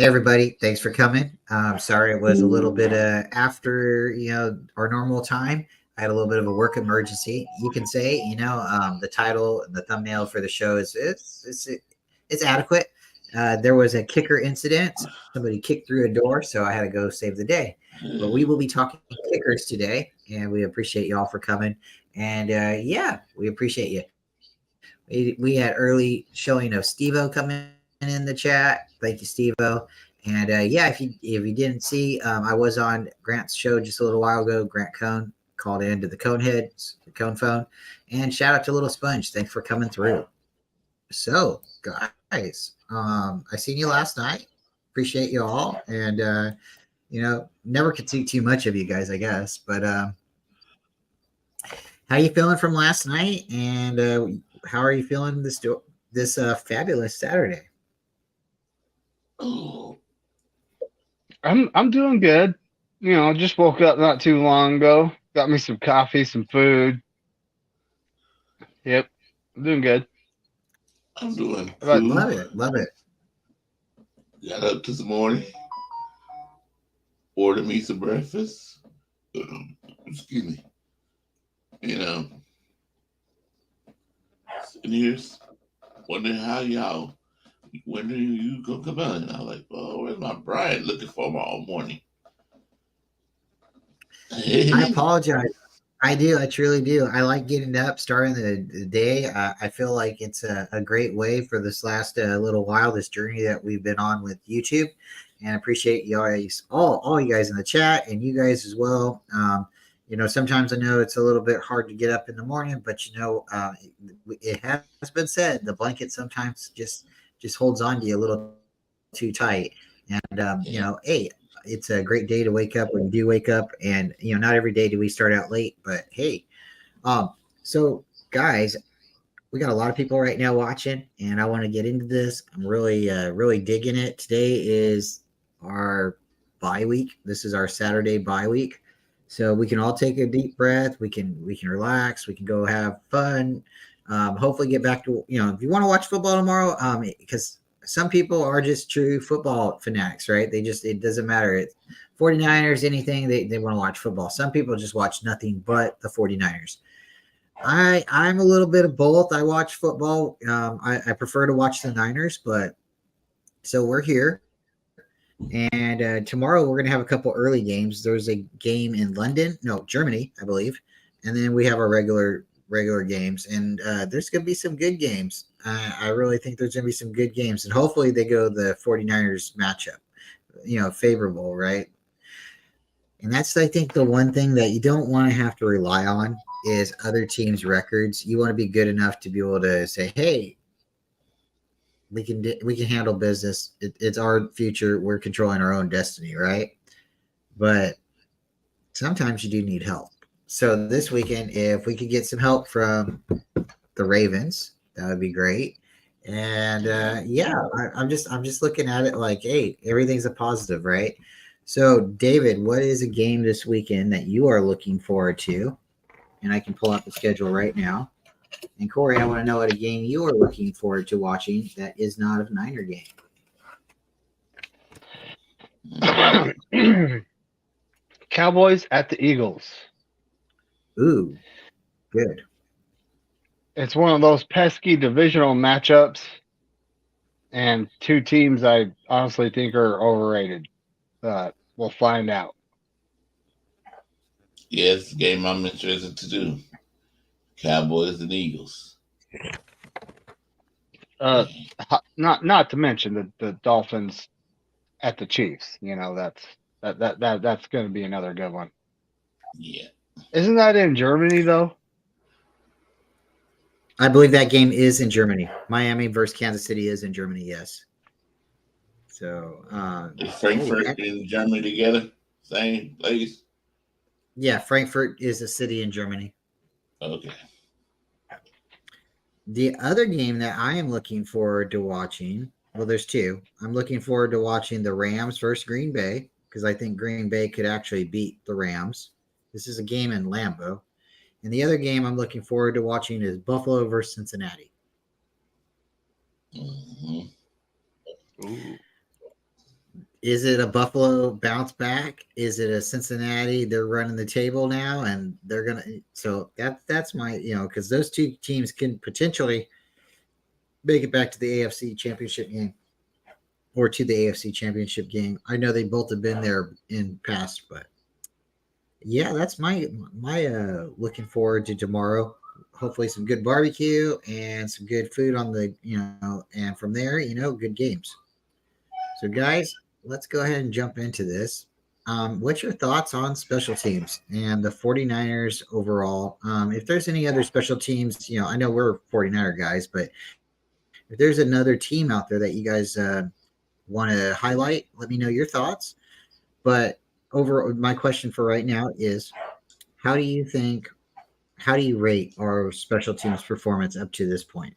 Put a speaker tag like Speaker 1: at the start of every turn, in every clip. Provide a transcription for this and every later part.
Speaker 1: Hey everybody, thanks for coming. Sorry it was a little bit after our normal time. I had a little bit of a work emergency. You can say the title and the thumbnail for the show is it's adequate. There was a kicker incident. Somebody kicked through a door, so I had to go save the day. But we will be talking kickers today, and we appreciate y'all for coming. And we appreciate you. We had early showing of Stevo coming in the chat. Thank you, Stevo. And if you didn't see, I was on Grant's show just a little while ago. Grant Cone called in to the Cone phone, and shout out to Little Sponge. Thanks for coming through. So, guys, I seen you last night. Appreciate you all, and never could see too much of you guys, I guess. But how you feeling from last night, and how are you feeling this fabulous Saturday?
Speaker 2: Oh, I'm doing good. Just woke up not too long ago. Got me some coffee, some food. Yep, I'm doing good.
Speaker 3: I'm doing
Speaker 2: But
Speaker 3: cool.
Speaker 1: Love it.
Speaker 3: Got up this morning, ordered me some breakfast. Excuse me. Sitting here wondering how y'all, when are you gonna come out? And I was like, oh, where's my bride looking for me all morning?
Speaker 1: I apologize. I do. I truly do. I like getting up, starting the day. I feel like it's a great way for this last little while, this journey that we've been on with YouTube. And I appreciate you guys, all you guys in the chat, and you guys as well. Sometimes I know it's a little bit hard to get up in the morning, but it has been said the blanket sometimes just holds on to you a little too tight. And hey, it's a great day to wake up when you do wake up, and not every day do we start out late, but hey. So guys, we got a lot of people right now watching, and I want to get into this. I'm really digging it. Today is our bye week. This is our Saturday bye week, so we can all take a deep breath. We can relax. We can go have fun. Hopefully get back to, if you want to watch football tomorrow, because some people are just true football fanatics, right? It doesn't matter. It's 49ers, anything, they want to watch football. Some people just watch nothing but the 49ers. I'm a little bit of both. I watch football. I prefer to watch the Niners, but so we're here. And tomorrow we're going to have a couple early games. There's a game in Germany, I believe. And then we have our regular games, and there's going to be some good games. I really think there's going to be some good games, and hopefully they go the 49ers matchup, favorable, right? And that's, I think, the one thing that you don't want to have to rely on is other teams' records. You want to be good enough to be able to say, hey, we can handle business. It's our future. We're controlling our own destiny, right? But sometimes you do need help. So this weekend, if we could get some help from the Ravens, that would be great. And I'm just looking at it like, hey, everything's a positive, right? So David, what is a game this weekend that you are looking forward to? And I can pull up the schedule right now. And Corey, I want to know what a game you are looking forward to watching that is not a Niner game.
Speaker 2: Cowboys at the Eagles.
Speaker 1: Ooh, good.
Speaker 2: It's one of those pesky divisional matchups, and two teams I honestly think are overrated. We'll find out.
Speaker 3: Yeah, it's a game I'm interested to do. Cowboys and Eagles.
Speaker 2: Not to mention the Dolphins at the Chiefs. That's going to be another good one.
Speaker 3: Yeah.
Speaker 2: Isn't that in Germany though?
Speaker 1: I believe that game is in Germany. Miami versus Kansas City is in Germany, yes. So
Speaker 3: is Frankfurt and Germany together? Same place?
Speaker 1: Yeah, Frankfurt is a city in Germany.
Speaker 3: Okay.
Speaker 1: The other game that I am looking forward to watching, well, there's two. I'm looking forward to watching the Rams versus Green Bay, because I think Green Bay could actually beat the Rams. This is a game in Lambeau. And the other game I'm looking forward to watching is Buffalo versus Cincinnati.
Speaker 3: Mm-hmm.
Speaker 2: Ooh.
Speaker 1: Is it a Buffalo bounce back? Is it a Cincinnati? They're running the table now, and they're gonna. So that's my because those two teams can potentially make it back to the AFC Championship game or to the AFC Championship game. I know they both have been there in past, but yeah, that's my looking forward to tomorrow. Hopefully, some good barbecue and some good food on the and from there, good games. So, guys, let's go ahead and jump into this. What's your thoughts on special teams and the 49ers overall? If there's any other special teams, I know we're 49er guys, but if there's another team out there that you guys want to highlight, let me know your thoughts. But over my question for right now is how do you rate our special teams performance up to this point?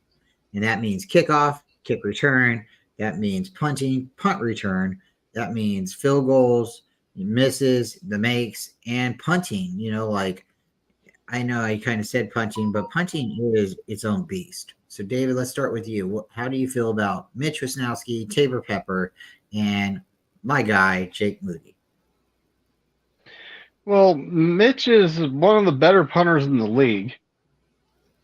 Speaker 1: And that means kickoff, kick return, that means punting, punt return, that means field goals, misses, the makes, and punting. Like I know I kind of said punting, but punting is its own beast. So, David, let's start with you. How do you feel about Mitch Wisnowski, Tabor Pepper, and my guy, Jake Moody?
Speaker 2: Well, Mitch is one of the better punters in the league.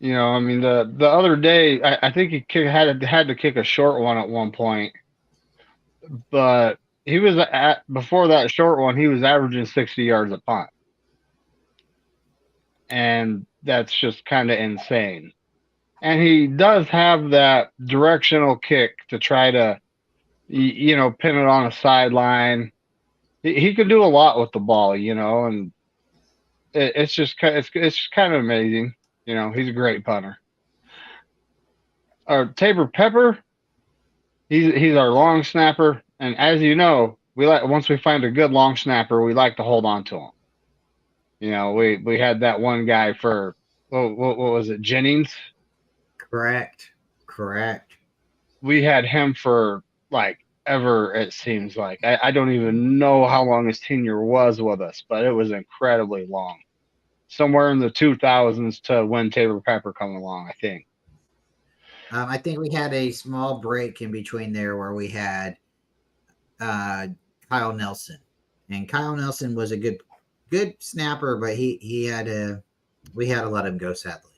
Speaker 2: I mean, the other day, I think he had to kick a short one at one point, but he was before that short one, he was averaging 60 yards a punt, and that's just kind of insane. And he does have that directional kick to try to, pin it on a sideline. He can do a lot with the ball, and it's just kind of amazing. He's a great punter. Tabor Pepper, he's our long snapper, and as you know, once we find a good long snapper, we like to hold on to him. We had that one guy for what was it, Jennings?
Speaker 1: Correct.
Speaker 2: We had him for like ever, it seems like. I don't even know how long his tenure was with us, but it was incredibly long. Somewhere in the 2000s to when Tabor Pepper come along, I think.
Speaker 1: I think we had a small break in between there where we had Kyle Nelson, and Kyle Nelson was a good snapper, but we had to let him go, sadly.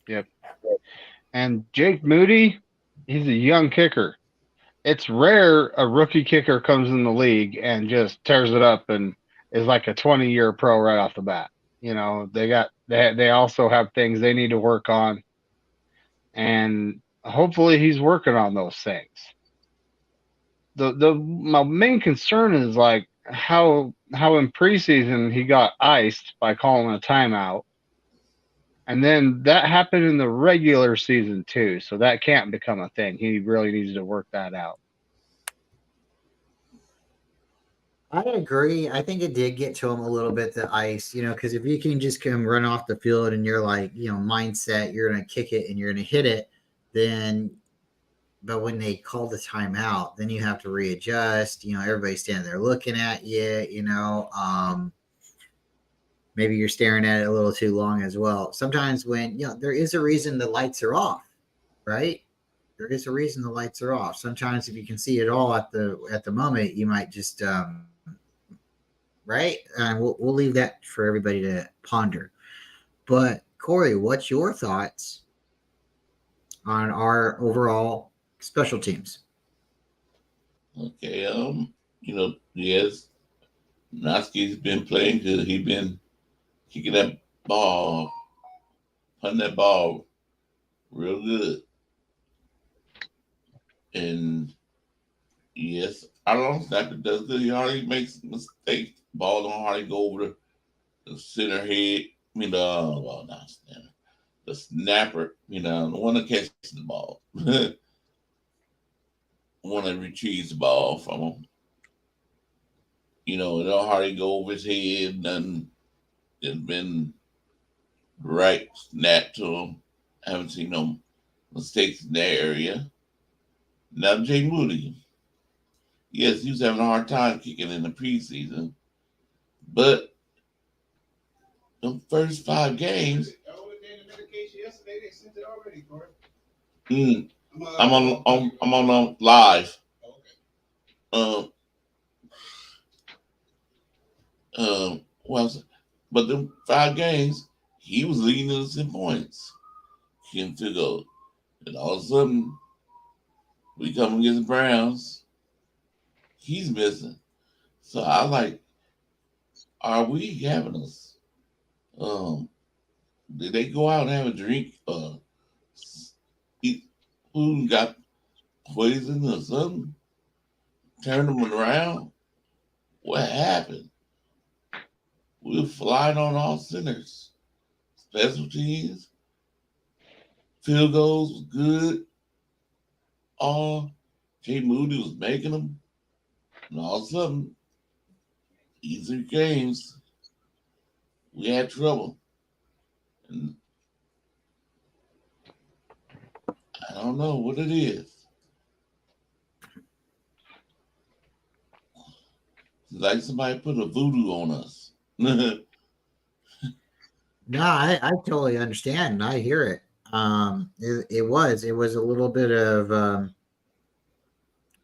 Speaker 2: Yep. And Jake Moody, he's a young kicker. It's rare a rookie kicker comes in the league and just tears it up and is like a 20-year pro right off the bat. They also have things they need to work on, and hopefully he's working on those things. My main concern is like how in preseason he got iced by calling a timeout. And then that happened in the regular season too, so that can't become a thing. He really needs to work that out.
Speaker 1: I agree. I think it did get to him a little bit, the ice, because if you can just come run off the field and you're like, mindset, you're going to kick it and you're going to hit it, then, but when they call the timeout, then you have to readjust, everybody's standing there looking at you, maybe you're staring at it a little too long as well. Sometimes when, there is a reason the lights are off, right? There is a reason the lights are off. Sometimes if you can see it all at the moment, you might just, right? And we'll leave that for everybody to ponder. But Corey, what's your thoughts on our overall special teams?
Speaker 3: Okay, yes, Noski's been playing good. He's been kicking that ball, punting that ball real good. And yes, our long snapper does good. He hardly makes mistakes. Ball don't hardly go over the center head. I mean, not center. The snapper, the one that catches the ball. The one that retrieves the ball from him. It don't hardly go over his head. Nothing. It's been right snap to him. I haven't seen no mistakes in that area. Now, Jay Moody. Yes, he was having a hard time kicking in the preseason. But the first 5 games.
Speaker 4: Yesterday, they sent it already, Corey.
Speaker 3: I'm on live.
Speaker 4: Okay.
Speaker 3: Um, well, but the 5 games, he was leading us in points. Kim to go. And all of a sudden, we come against the Browns. He's missing. So I like, are we having us? Did they go out and have a drink? Eat food, got poison or something? Turn them around? What happened? We were flying on all centers. Special teams, field goals was good. All Jay Moody was making them. And all of a sudden, these 3 games, we had trouble. And I don't know what it is. It's like somebody put a voodoo on us.
Speaker 1: No, I totally understand. And I hear it. It was a little bit of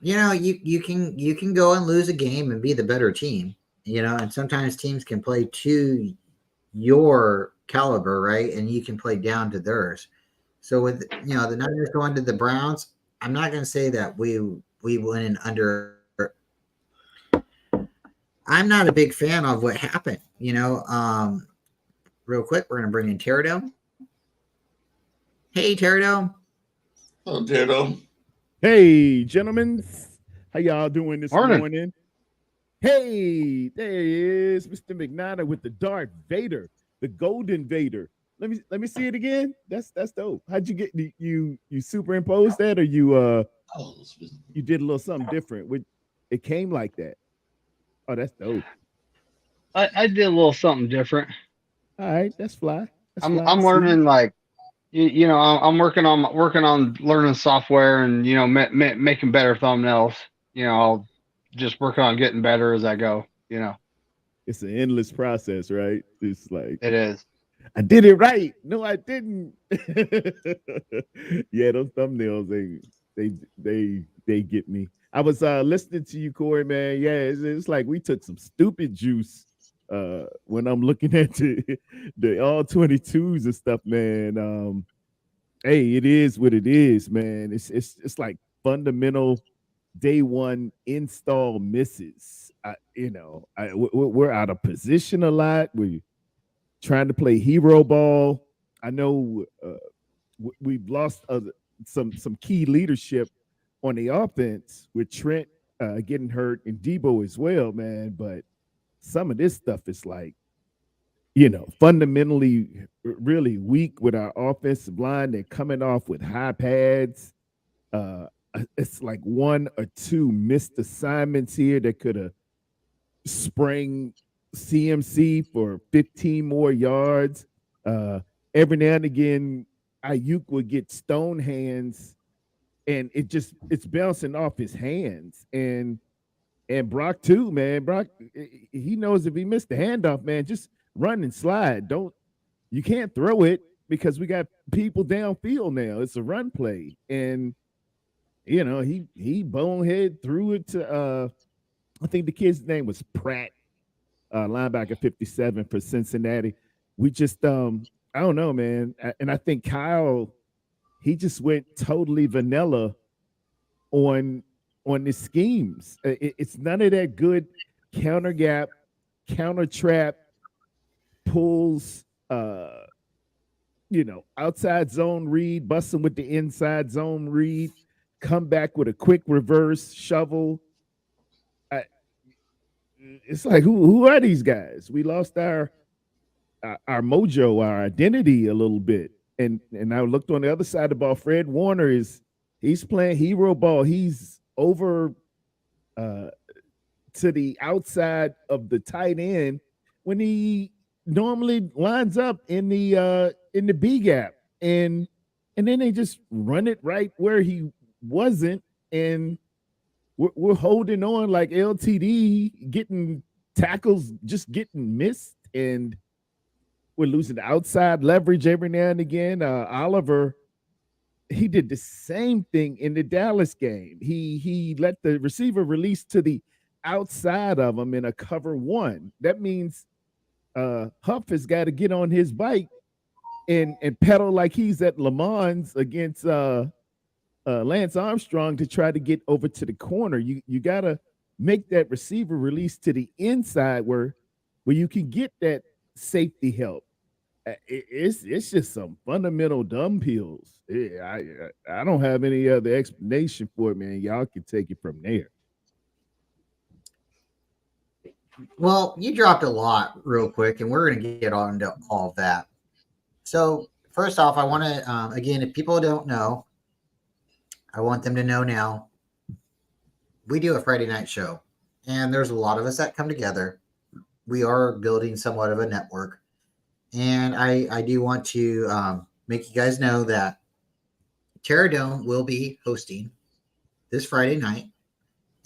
Speaker 1: you can go and lose a game and be the better team, and sometimes teams can play to your caliber, right? And you can play down to theirs. So with the Niners going to the Browns, I'm not going to say that we went in under. I'm not a big fan of what happened. Real quick, we're going to bring in Teradome. Hey, Teradome.
Speaker 3: Oh, Teradome.
Speaker 5: Hey, gentlemen. How y'all doing this
Speaker 2: Morning.
Speaker 5: morning? Hey, there he is, Mr. McNader with the Darth Vader, the Golden Vader. Let me see it again. That's dope. How'd you get you superimposed that, or you did a little something different? It came like that. Oh, that's dope.
Speaker 2: I did a little something different.
Speaker 5: All right, that's fly.
Speaker 2: I'm learning, like, I'm working on learning software and making better thumbnails. I'll just work on getting better as I go.
Speaker 5: It's an endless process, right? It's like
Speaker 2: It is.
Speaker 5: I did it right. No, I didn't. Yeah, those thumbnails, they get me. I was listening to you, Corey, man. Yeah, it's like we took some stupid juice when I'm looking at the all 22s and stuff, man. Hey, it is what it is, man. It's like fundamental day one install misses. We're out of position a lot. We're trying to play hero ball. I know we've lost some key leadership on the offense with Trent getting hurt and Debo as well, man. But some of this stuff is like, fundamentally really weak with our offensive line. They're coming off with high pads. It's like 1 or 2 missed assignments here that could have sprang CMC for 15 more yards. Every now and again, Ayuk would get stone hands, and it's bouncing off his hands. And Brock too, man. Brock, he knows if he missed the handoff, man, just run and slide. You can't throw it because we got people downfield now. It's a run play. And he bonehead threw it to I think the kid's name was Pratt, linebacker 57 for Cincinnati. We just I don't know, man. And I think Kyle, he just went totally vanilla on his schemes. It's none of that good counter gap, counter trap, pulls, outside zone read, busting with the inside zone read, come back with a quick reverse shovel. It's like, who are these guys? We lost our mojo, our identity a little bit. And I looked on the other side of the ball. Fred Warner he's playing hero ball. He's over to the outside of the tight end when he normally lines up in the B gap, and then they just run it right where he wasn't, and we're holding on like LTD, getting tackles just getting missed, and we're losing outside leverage every now and again. Oliver, he did the same thing in the Dallas game. He let the receiver release to the outside of him in a cover one. That means Huff has got to get on his bike and pedal like he's at Le Mans against Lance Armstrong to try to get over to the corner. You got to make that receiver release to the inside where you can get that safety help. It's just some fundamental dumb pills. I don't have any other explanation for it, man. Y'all can take it from there.
Speaker 1: Well, you dropped a lot real quick, and we're going to get on to all of that. So first off, I want to, again, if people don't know, I want them to know now, we do a Friday night show, and there's a lot of us that come together. We are building somewhat of a network. And I do want to make you guys know that Terror Dome will be hosting this Friday night,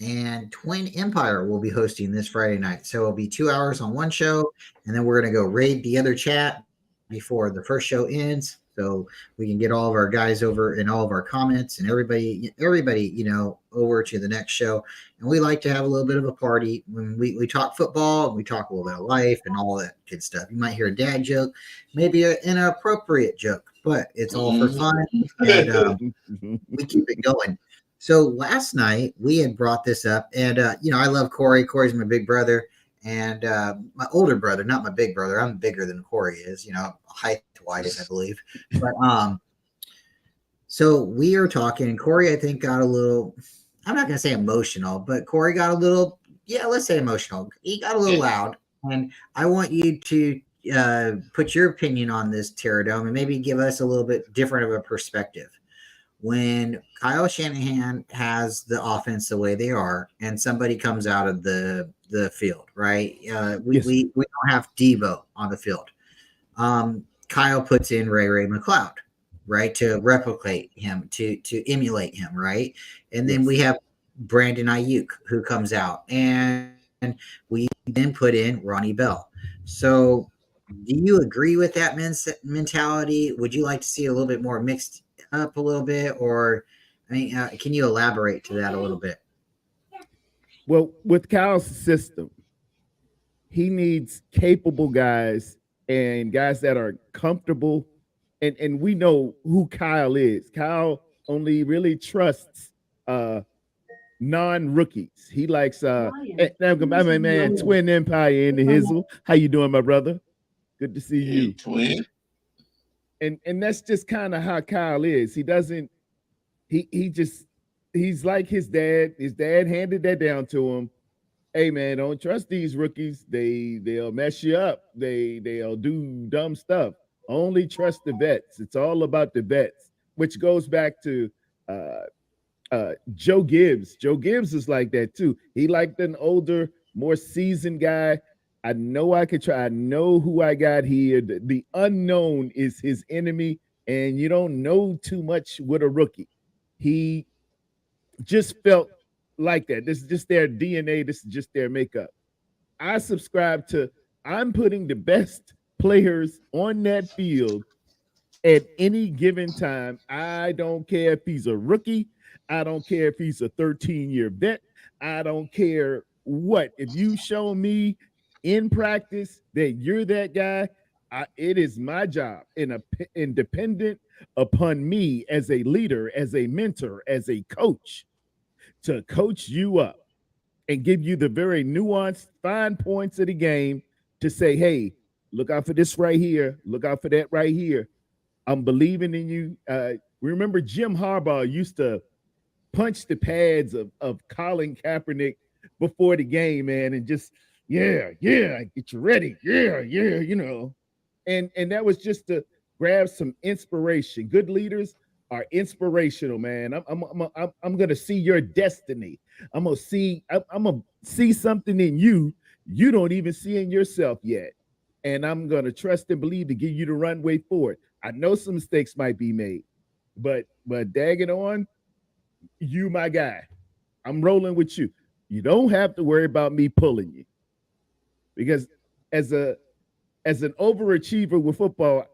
Speaker 1: and Twin Empire will be hosting this Friday night. So it'll be 2 hours on one show, and then we're going to go raid the other chat before the first show ends, so we can get all of our guys over and all of our comments and everybody, over to the next show. And we like to have a little bit of a party when we talk football, and we talk a little bit of life and all that good stuff. You might hear a dad joke, maybe an inappropriate joke, but it's all for fun, and we keep it going. So last night we had brought this up, and I love Corey. Corey's my big brother. And my older brother, not my big brother. I'm bigger than Corey is, height-wise, I believe. But so we are talking, and Corey, I think, got a little, I'm not going to say emotional, but Corey got a little, let's say emotional. He got a little loud. And I want you to put your opinion on this, Terror Dome, and maybe give us a little bit different of a perspective. When Kyle Shanahan has the offense the way they are, and somebody comes out of the field, right? We don't have Debo on the field. Kyle puts in Ray McLeod, right, to replicate him, to emulate him, right? And then we have Brandon Ayuk who comes out, and we then put in Ronnie Bell. So do you agree with that mentality? Would you like to see a little bit more mixed up a little bit, or can you elaborate to that a little bit?
Speaker 5: Well, with Kyle's system, he needs capable guys and guys that are comfortable, and we know who Kyle is. Kyle only really trusts non-rookies. He likes my man Twin Empire in the Hizzle. How you doing, my brother? Good to see you.
Speaker 3: Twin.
Speaker 5: And that's just kind of how Kyle is. He doesn't, he's like his dad. His dad handed that down to him. Hey man, don't trust these rookies. They'll mess you up. They'll do dumb stuff. Only trust the vets. It's all about the vets, which goes back to Joe Gibbs. Joe Gibbs is like that too. He liked an older, more seasoned guy. I know I could try. I know who I got here. The unknown is his enemy, and you don't know too much with a rookie. He just felt like that. This is just their DNA. This is just their makeup. I subscribe to, I'm putting the best players on that field at any given time. I don't care if he's a rookie. I don't care if he's a 13-year vet. I don't care what. If you show me in practice that you're that guy, it is my job, independent upon me as a leader, as a mentor, as a coach, to coach you up and give you the very nuanced, fine points of the game to say, hey, look out for this right here. Look out for that right here. I'm believing in you. Remember Jim Harbaugh used to punch the pads of Colin Kaepernick before the game, man, and just, yeah, get you ready. Yeah, And that was just to grab some inspiration. Good leaders are inspirational, man. I'm gonna see your destiny. I'm gonna see something in you you don't even see in yourself yet. And I'm gonna trust and believe to give you the runway forward. I know some mistakes might be made, but dag it on, you my guy. I'm rolling with you. You don't have to worry about me pulling you. Because as as an overachiever with football,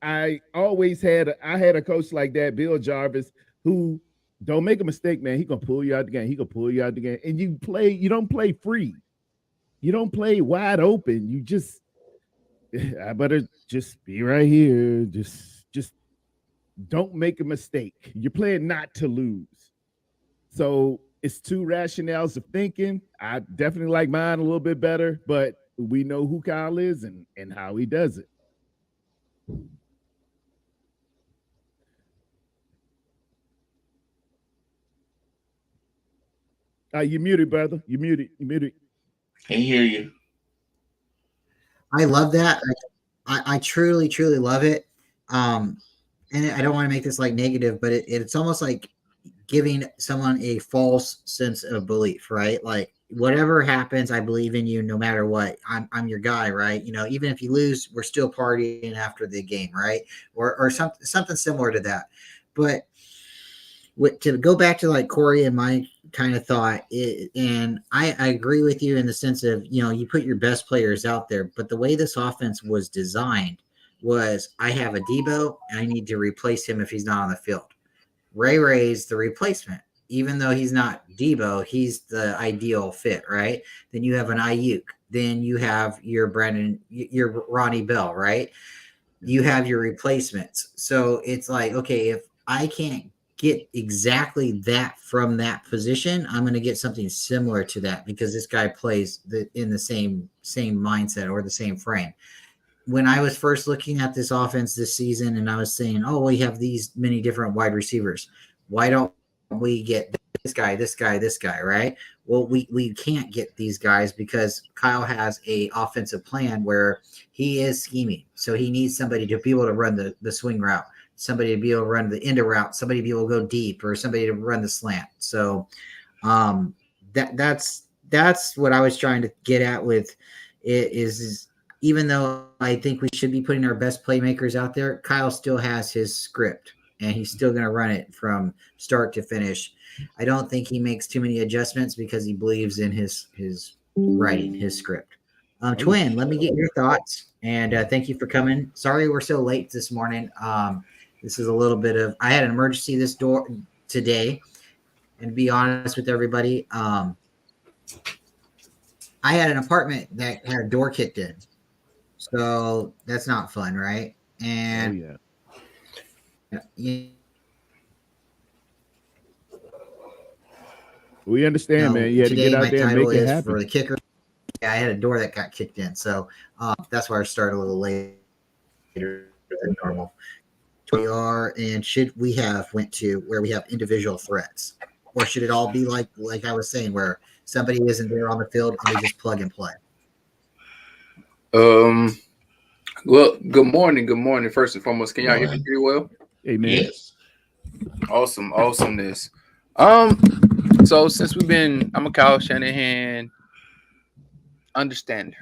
Speaker 5: I always had a coach like that, Bill Jarvis, who don't make a mistake, man. He gonna pull you out the game. He gonna pull you out the game, and you don't play free. You don't play wide open. You just I better just be right here. Just don't make a mistake. You're playing not to lose. So it's two rationales of thinking. I definitely like mine a little bit better, but we know who Kyle is and how he does it. You muted, brother. You muted. You muted.
Speaker 3: Can't hear you.
Speaker 1: I love that. I truly, truly love it. And I don't want to make this like negative, but it's almost like giving someone a false sense of belief, right? Like whatever happens, I believe in you no matter what. I'm your guy, right? You know, even if you lose, we're still partying after the game, right? Or something similar to that. But to go back to like Corey and my kind of thought, and I agree with you in the sense of, you know, you put your best players out there, but the way this offense was designed was I have a Debo and I need to replace him if he's not on the field. Ray's the replacement. Even though he's not Debo, he's the ideal fit, right? Then you have an Ayuk. Then you have your Ronnie Bell, right? You have your replacements. So it's like, okay, if I can't get exactly that from that position, I'm going to get something similar to that because this guy plays in the same mindset or the same frame. When I was first looking at this offense this season and I was saying, oh, we have these many different wide receivers. Why don't we get this guy, right? Well, we can't get these guys because Kyle has a offensive plan where he is scheming. So he needs somebody to be able to run the swing route, somebody to be able to run the end route, somebody to be able to go deep, or somebody to run the slant. So that's what I was trying to get at with it is even though I think we should be putting our best playmakers out there, Kyle still has his script and he's still going to run it from start to finish. I don't think he makes too many adjustments because he believes in his writing, his script. Twin, let me get your thoughts. And thank you for coming. Sorry we're so late this morning. This is a little bit of, I had an emergency this door today. And to be honest with everybody, I had an apartment that had a door kicked in. So that's not fun, right? And
Speaker 5: we understand, man. You had to get out there and make it happen.
Speaker 1: For the kicker, I had a door that got kicked in, so that's why I started a little later than normal. We are, and should we have went to where we have individual threats, or should it all be like I was saying, where somebody isn't there on the field and they just plug and play?
Speaker 6: Well, good morning. Good morning. First and foremost, can y'all hear me pretty well?
Speaker 5: Amen.
Speaker 3: Yes.
Speaker 6: Awesome. Awesomeness. So since I'm a Kyle Shanahan understander.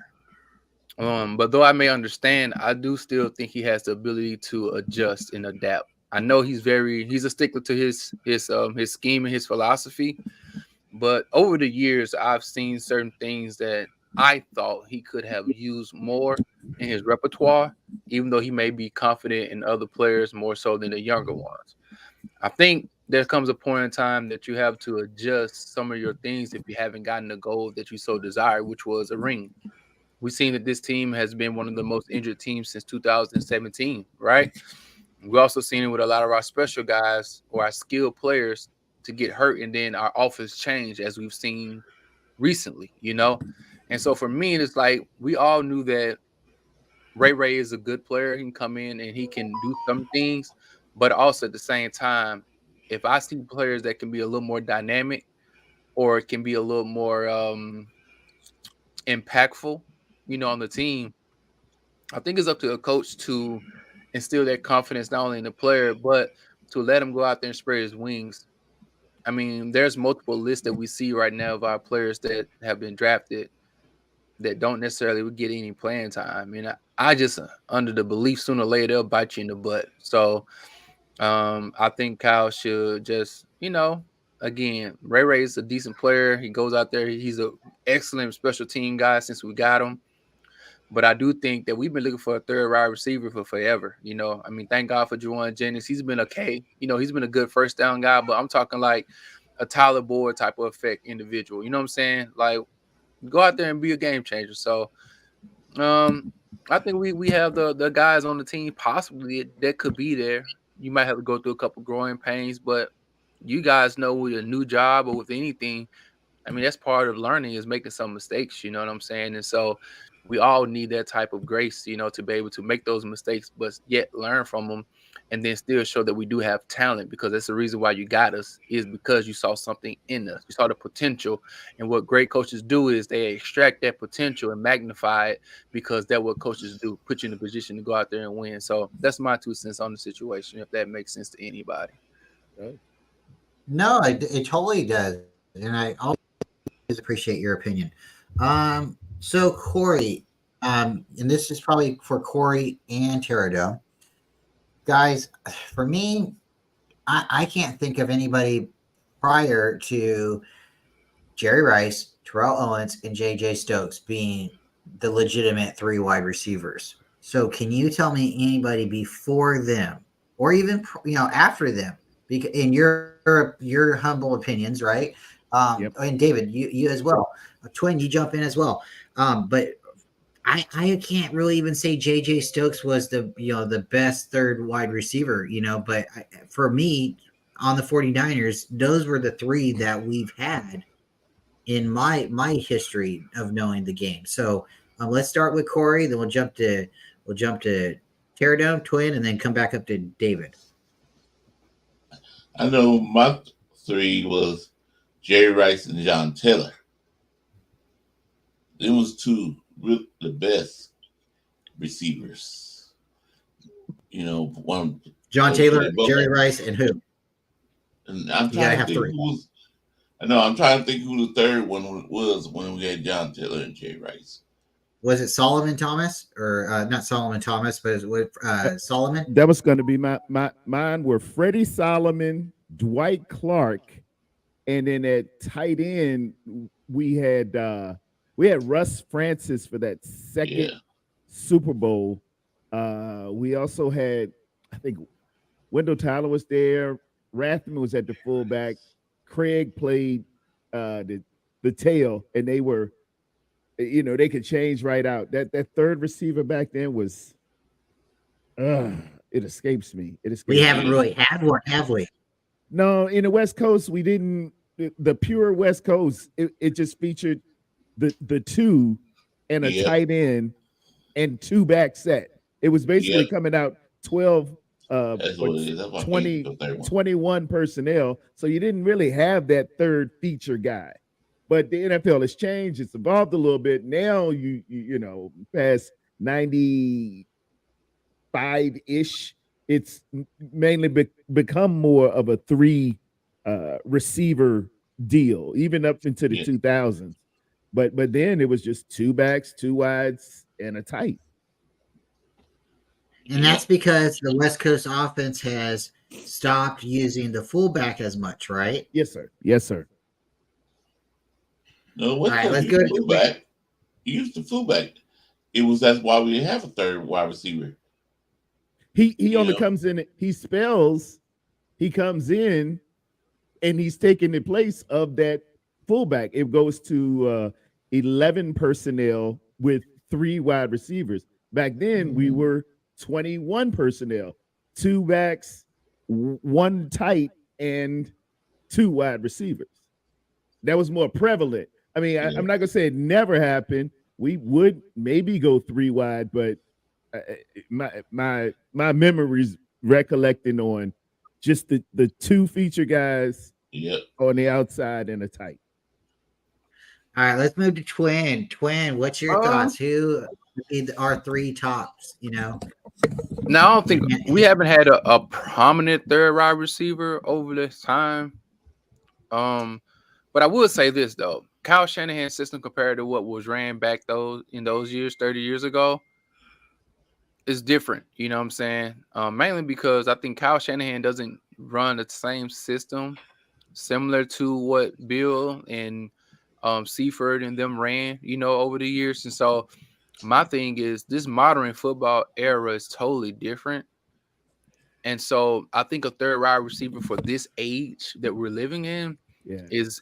Speaker 6: But though I may understand, I do still think he has the ability to adjust and adapt. I know he's a stickler to his scheme and his philosophy. But over the years, I've seen certain things that I thought he could have used more in his repertoire, even though he may be confident in other players more so than the younger ones. I think there comes a point in time that you have to adjust some of your things if you haven't gotten the goal that you so desire, which was a ring. We've seen that this team has been one of the most injured teams since 2017, right? We've also seen it with a lot of our special guys or our skilled players to get hurt, and then our offense change as we've seen recently, you know? And so for me, it's like we all knew that Ray is a good player. He can come in and he can do some things, but also at the same time, if I see players that can be a little more dynamic or can be a little more impactful, you know, on the team, I think it's up to a coach to instill that confidence not only in the player, but to let him go out there and spread his wings. I mean, there's multiple lists that we see right now of our players that have been drafted that don't necessarily get any playing time. And I just under the belief sooner or later they'll bite you in the butt. So I think Kyle should just, you know, again, Ray is a decent player. He goes out there. He's an excellent special team guy since we got him. But I do think that we've been looking for a third wide receiver for forever. You know, I mean, thank God for Juwan Jennings. He's been okay. You know, he's been a good first down guy, but I'm talking like a Tyler Boyd type of effect individual. You know what I'm saying? Like, go out there and be a game changer. So, I think we have the guys on the team possibly that could be there. You might have to go through a couple growing pains, but you guys know with a new job or with anything, I mean, that's part of learning is making some mistakes, you know what I'm saying? And so we all need that type of grace, you know, to be able to make those mistakes, but yet learn from them and then still show that we do have talent, because that's the reason why you got us, is because you saw something in us. You saw the potential. And what great coaches do is they extract that potential and magnify it, because that's what coaches do, put you in a position to go out there and win. So that's my 2 cents on the situation, if that makes sense to anybody.
Speaker 1: No, it totally does, and I always appreciate your opinion. So Corey, and this is probably for Corey and Teradome. Guys, for me, I can't think of anybody prior to Jerry Rice, Terrell Owens, and JJ Stokes being the legitimate 3 wide receivers. So can you tell me anybody before them, or even after them, in your humble opinions, right?
Speaker 5: Yep.
Speaker 1: And David, you as well. Twin, you jump in as well. But I can't really even say JJ Stokes was the best third wide receiver, but for me on the 49ers, those were the 3 that we've had in my history of knowing the game. So let's start with Corey, then we'll jump to Teradome, Twin, and then come back up to David.
Speaker 3: I know my 3 was Jerry Rice and John Taylor. It was 2 the best receivers. One
Speaker 1: John Taylor, Jerry Rice, and who?
Speaker 3: And I'm trying to think who was. I'm trying to think who the third one was when we had John Taylor and Jerry Rice.
Speaker 1: Was it Solomon Thomas, or not Solomon Thomas, but Solomon?
Speaker 5: That was going to be mine. Were Freddie Solomon, Dwight Clark, and then at tight end we had Russ Francis for that second Super Bowl. We also had, I think, Wendell Tyler was there. Rathman was at the fullback. Craig played the tail, and they were, they could change right out. That third receiver back then was, it escapes me.
Speaker 1: We haven't really had one, have we?
Speaker 5: No, in the West Coast, we didn't. The pure West Coast, it just featured the 2 and a tight end and 2 back set. It was basically coming out 12, 21 personnel. So you didn't really have that third feature guy. But the NFL has changed. It's evolved a little bit. Now you past 95-ish, it's mainly become more of a 3 receiver deal, even up into the 2000s. But then it was just 2 backs, 2 wides, and a tight.
Speaker 1: And that's because the West Coast offense has stopped using the fullback as much, right?
Speaker 5: Yes, sir. Yes, sir.
Speaker 3: No, let's go to fullback. You used the fullback. That's why we didn't have a third wide receiver.
Speaker 5: He only comes in. He comes in, and he's taking the place of that fullback. It goes to 11 personnel with 3 wide receivers. Back then, we were 21 personnel, 2 backs, 1 tight, and 2 wide receivers. That was more prevalent. I mean, I'm not gonna say it never happened. We would maybe go 3 wide, but my memories recollecting on just the 2 feature guys on the outside and a tight.
Speaker 1: All right, let's move to Twin. Twin, what's your thoughts? Who are 3 tops?
Speaker 6: Now, I don't think we haven't had a prominent third wide receiver over this time. But I would say this though: Kyle Shanahan's system compared to what was ran back in those years, 30 years ago, is different. You know what I'm saying? Mainly because I think Kyle Shanahan doesn't run the same system similar to what Bill and Seifert and them ran, over the years. And so My thing is this modern football era is totally different. And so I think a third wide receiver for this age that we're living in
Speaker 5: Yeah.
Speaker 6: is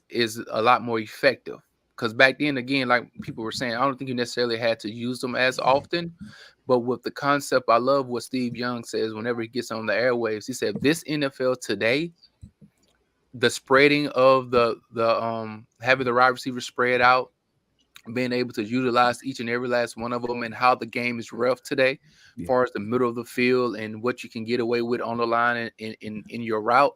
Speaker 6: a lot more effective. Because back then, again, like people were saying, I don't think you necessarily had to use them as often. But with the concept, I love what Steve Young says whenever he gets on the airwaves. He said, this NFL today, the spreading of the having the wide receiver spread out, being able to utilize each and every last one of them, and how the game is rough today, as far as the middle of the field and what you can get away with on the line in your route,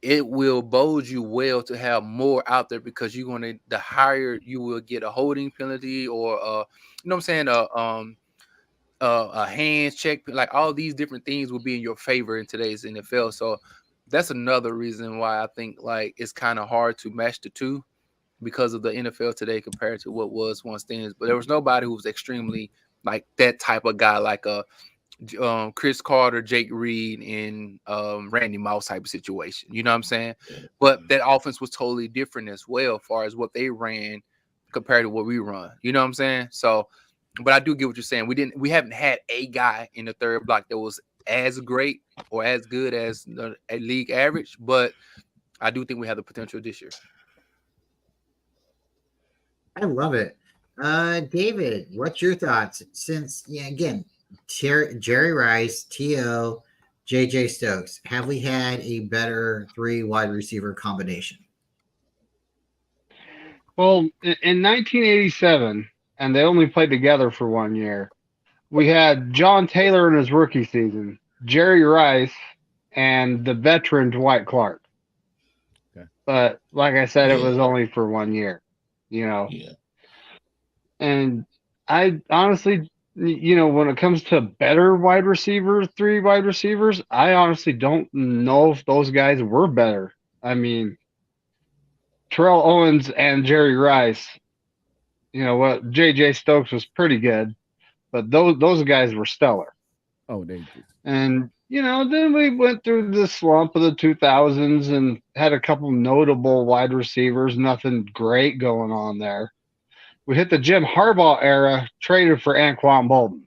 Speaker 6: it will bode you well to have more out there, because you're going to, the higher you will get a holding penalty, or you know what I'm saying, a hands check, like all these different things will be in your favor in today's NFL. So that's another reason why I think like it's kind of hard to match the two, because of the NFL today compared to what was once then. But there was nobody who was extremely like that type of guy, like a Chris Carter, Jake Reed, and Randy Moss type of situation. You know what I'm saying? But that offense was totally different as well, as far as what they ran compared to what we run. You know what I'm saying? So, but I do get what you're saying. We haven't had a guy in the third block that was as great or as good as the league average, but I do think we have the potential this year.
Speaker 1: I love it. David, what's your thoughts? Since, again, Jerry Rice, T.O., J.J. Stokes, have we had a better 3 wide receiver combination?
Speaker 2: Well, in 1987, and they only played together for 1 year, we had John Taylor in his rookie season, Jerry Rice, and the veteran Dwight Clark.
Speaker 5: Okay.
Speaker 2: But like I said, it was only for 1 year, you know.
Speaker 3: Yeah.
Speaker 2: And I honestly, you know, when it comes to better wide receivers, 3 wide receivers, I honestly don't know if those guys were better. I mean, Terrell Owens and Jerry Rice, you know what, J.J. Stokes was pretty good, but those guys were stellar.
Speaker 5: Oh, they just,
Speaker 2: And, you know, then we went through the slump of the 2000s and had a couple notable wide receivers, nothing great going on there. We hit the Jim Harbaugh era, traded for Anquan Bolden.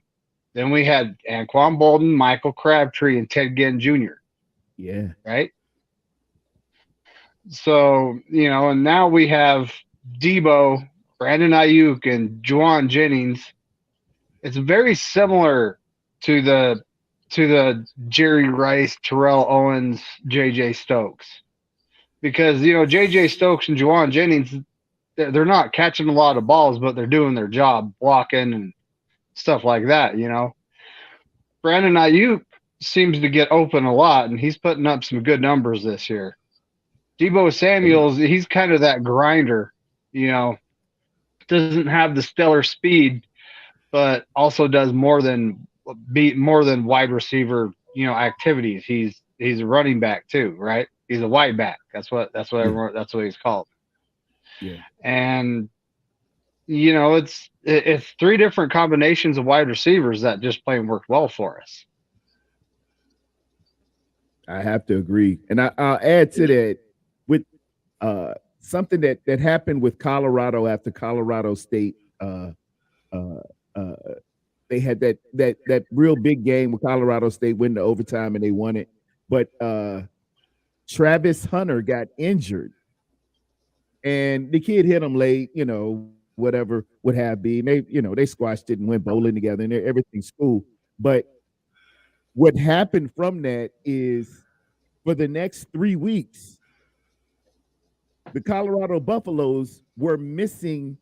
Speaker 2: Then we had Anquan Bolden, Michael Crabtree, and Ted Ginn Jr.
Speaker 5: yeah.
Speaker 2: Right? So, you know, and now we have Debo, Brandon Ayuk, and Juwan Jennings. It's very similar to the Jerry Rice, Terrell Owens, J.J. Stokes. Because, you know, J.J. Stokes and Juwan Jennings, they're not catching a lot of balls, but they're doing their job, blocking and stuff like that, you know. Brandon Ayuk seems to get open a lot, and he's putting up some good numbers this year. Debo Samuels, he's kind of that grinder, you know, doesn't have the stellar speed, but also does more than wide receiver, you know, activities. He's a running back too, right? He's a wide back. That's what he's called.
Speaker 5: Yeah.
Speaker 2: And you know, it's 3 different combinations of wide receivers that just plain worked well for us.
Speaker 5: I have to agree. And I'll add to that with something that happened with Colorado after Colorado State. They had that real big game with Colorado State, went to overtime and they won it. But Travis Hunter got injured. And the kid hit him late, you know, whatever would have been. They squashed it and went bowling together and everything's cool. But what happened from that is for the next 3 weeks, the Colorado Buffaloes were missing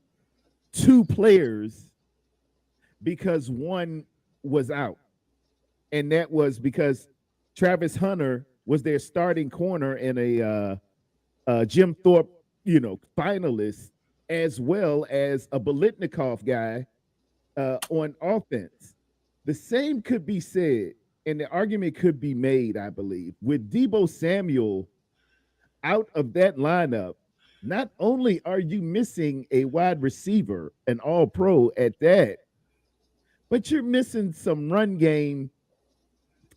Speaker 5: 2 players because one was out. And that was because Travis Hunter was their starting corner and a Jim Thorpe, you know, finalist, as well as a Biletnikoff guy on offense. The same could be said, and the argument could be made, I believe, with Debo Samuel out of that lineup. Not only are you missing a wide receiver, an all-pro at that, but you're missing some run game,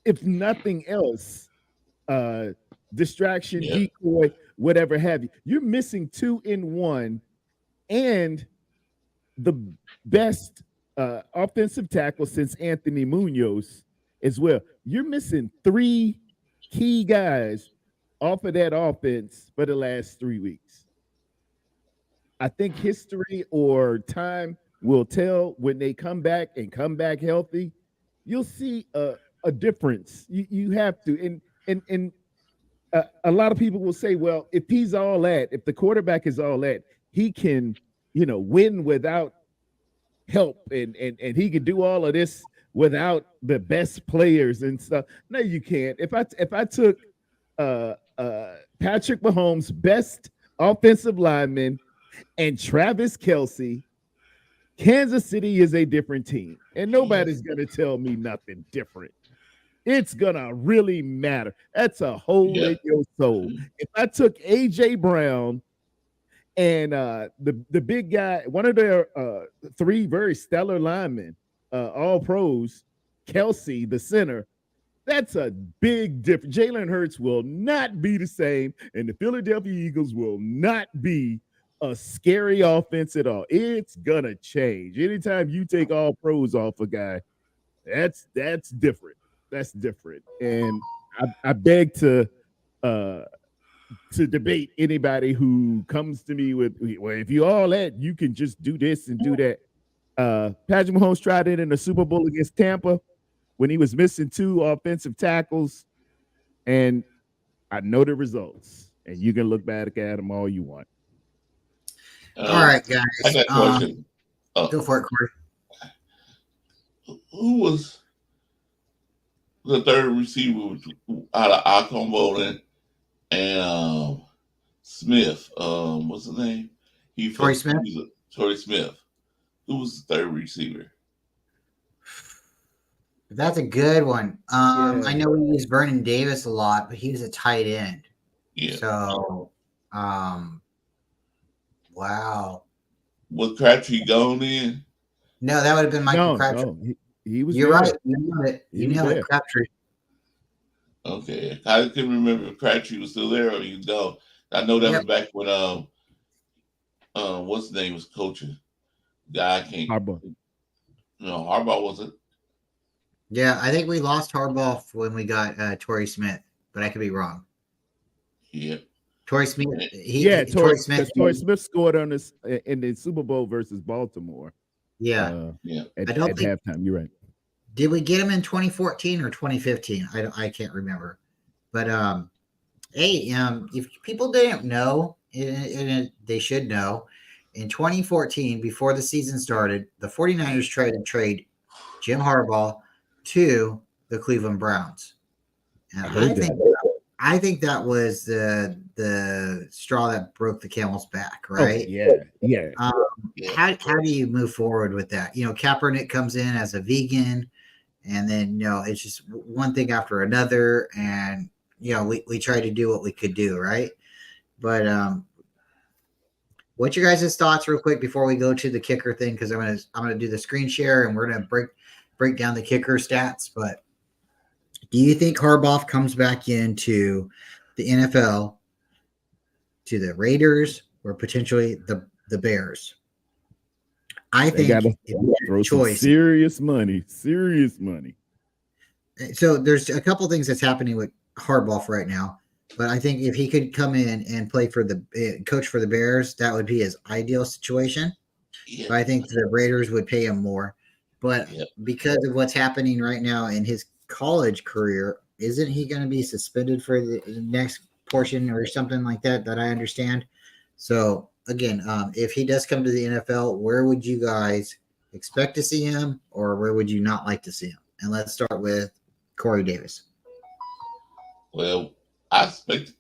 Speaker 5: if nothing else, distraction, decoy, whatever have you. You're missing 2 in 1 and the best offensive tackle since Anthony Munoz as well. You're missing 3 key guys off of that offense for the last 3 weeks. I think history or time will tell when they come back and come back healthy. You'll see a difference. You have to, and a lot of people will say, well, if he's all that, if the quarterback is all that, he can, win without help, and he can do all of this without the best players and stuff. No, you can't. If I took Patrick Mahomes' best offensive lineman and Travis Kelce, Kansas City is a different team, and nobody's gonna tell me nothing different. It's gonna really matter. That's a hole in your soul. If I took AJ Brown and the big guy, one of their 3 very stellar linemen, all pros, Kelce, the center, that's a big difference. Jalen Hurts will not be the same, and the Philadelphia Eagles will not be a scary offense at all. It's gonna change. Anytime you take all pros off a guy, that's different. That's different. And I beg to debate anybody who comes to me with, well, if you all that, you can just do this and do that. Patrick Mahomes tried it in the Super Bowl against Tampa when he was missing 2 offensive tackles, and I know the results. And you can look back at them all you want.
Speaker 1: All right, guys.
Speaker 3: I got a question.
Speaker 1: Go for it, Corey.
Speaker 3: Who was the third receiver out of Akon and Smith? What's his name?
Speaker 1: Torrey Smith.
Speaker 3: Torrey Smith. Who was the third receiver?
Speaker 1: That's a good one. I know we use Vernon Davis a lot, but he was a tight end.
Speaker 3: Yeah.
Speaker 1: So, wow.
Speaker 3: Was Crabtree gone in?
Speaker 1: No, that would have been Michael Crabtree.
Speaker 5: No, he was.
Speaker 1: You're
Speaker 5: there.
Speaker 1: right. You nailed it. You nailed it, Crabtree.
Speaker 3: Okay. I couldn't remember if Crabtree was still there or he was gone. I know that was back when what's his name was coaching. Guy can't.
Speaker 5: Harbaugh.
Speaker 3: No, Harbaugh wasn't.
Speaker 1: Yeah, I think we lost Harbaugh when we got Torrey Smith, but I could be wrong.
Speaker 3: Yeah.
Speaker 1: Torrey Smith.
Speaker 5: Torrey Smith. Torrey Smith scored on this in the Super Bowl versus Baltimore.
Speaker 1: Yeah.
Speaker 5: At halftime, you're right.
Speaker 1: Did we get him in 2014 or 2015? I can't remember. But hey, if people didn't know, and they should know, in 2014, before the season started, the 49ers tried to trade Jim Harbaugh to the Cleveland Browns. And I think that was the straw that broke the camel's back, right?
Speaker 5: Oh, yeah.
Speaker 1: How do you move forward with that? Kaepernick comes in as a vegan, and then it's just one thing after another, and we tried to do what we could do, right? But what's your guys' thoughts real quick before we go to the kicker thing? Because I'm gonna do the screen share and we're gonna break down the kicker stats. But do you think Harbaugh comes back into the NFL, to the Raiders, or potentially the Bears? I think
Speaker 5: choice. Serious money.
Speaker 1: So there's a couple things that's happening with Harbaugh right now. But I think if he could come in and play for the coach for the Bears, that would be his ideal situation. Yeah. But I think the Raiders would pay him more. But because of what's happening right now in his college career, isn't he going to be suspended for the next portion or something like that I understand? So, again, if he does come to the NFL, where would you guys expect to see him, or where would you not like to see him? And let's start with Corey Davis.
Speaker 3: Well, I expect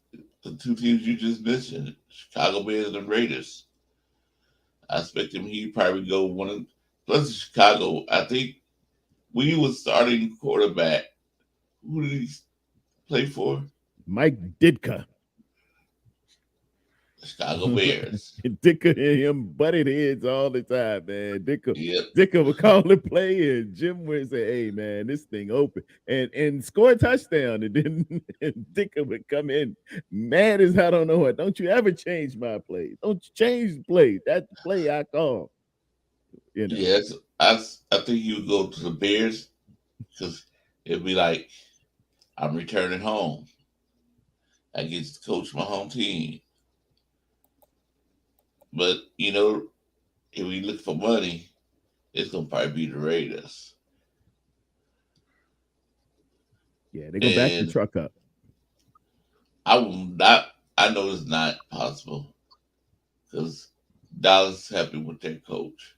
Speaker 3: the 2 teams you just mentioned, Chicago Bears and Raiders. I expect him. He'd probably go one of. Plus, Chicago. I think when he was starting quarterback, who did he play for?
Speaker 5: Mike Ditka.
Speaker 3: Chicago Bears.
Speaker 5: Ditka and him butted heads all the time, man. Ditka would call the play, and Jim would say, "Hey, man, this thing open," and score a touchdown, and then Ditka would come in mad as I don't know what. Don't you ever change my play? Don't you change the play? That's the play I call. You know.
Speaker 3: Yes, I think you would go to the Bears because it'd be like I'm returning home. I get to coach my home team. But if we look for money, it's gonna probably be the Raiders.
Speaker 5: Yeah, they're gonna back the
Speaker 3: And
Speaker 5: truck up.
Speaker 3: I will not. I know it's not possible because Dallas is happy with their coach.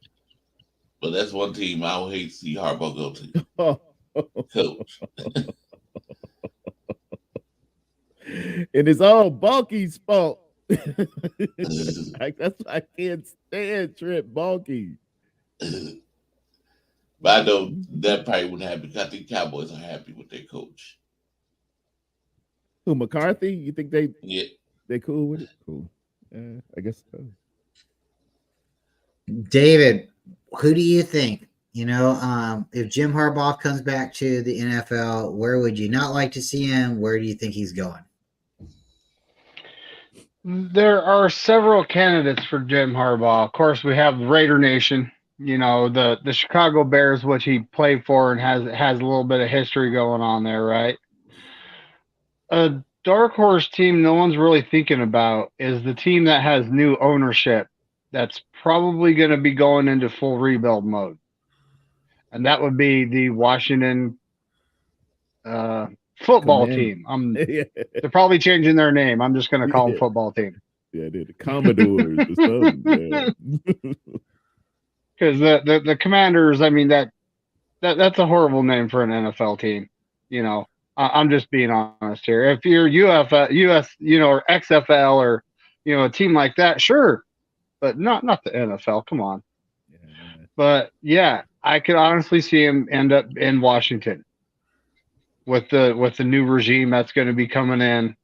Speaker 3: But that's one team I would hate to see Harbaugh go to. Coach.
Speaker 5: And it's all Balky's fault. That's why I can't stand Trent Balky.
Speaker 3: But I know that probably wouldn't happen because I think Cowboys are happy with their coach.
Speaker 5: Who, McCarthy? You think
Speaker 3: Yeah.
Speaker 5: they cool with it? Cool. I guess so.
Speaker 1: David, who do you think? If Jim Harbaugh comes back to the NFL, where would you not like to see him? Where do you think he's going?
Speaker 2: There are several candidates for Jim Harbaugh. Of course, we have Raider Nation. The Chicago Bears, which he played for and has a little bit of history going on there, right? A dark horse team no one's really thinking about is the team that has new ownership that's probably going to be going into full rebuild mode. And that would be the Washington football team. They're probably changing their name. I'm just going to call them football team.
Speaker 5: Yeah, they're the Commodores or something.
Speaker 2: Because the Commanders, I mean, that's a horrible name for an NFL team. I'm just being honest here. If you're US, or XFL or a team like that, sure, but not the NFL. Come on. Yeah. But yeah, I could honestly see him end up in Washington with the new regime that's going to be coming in.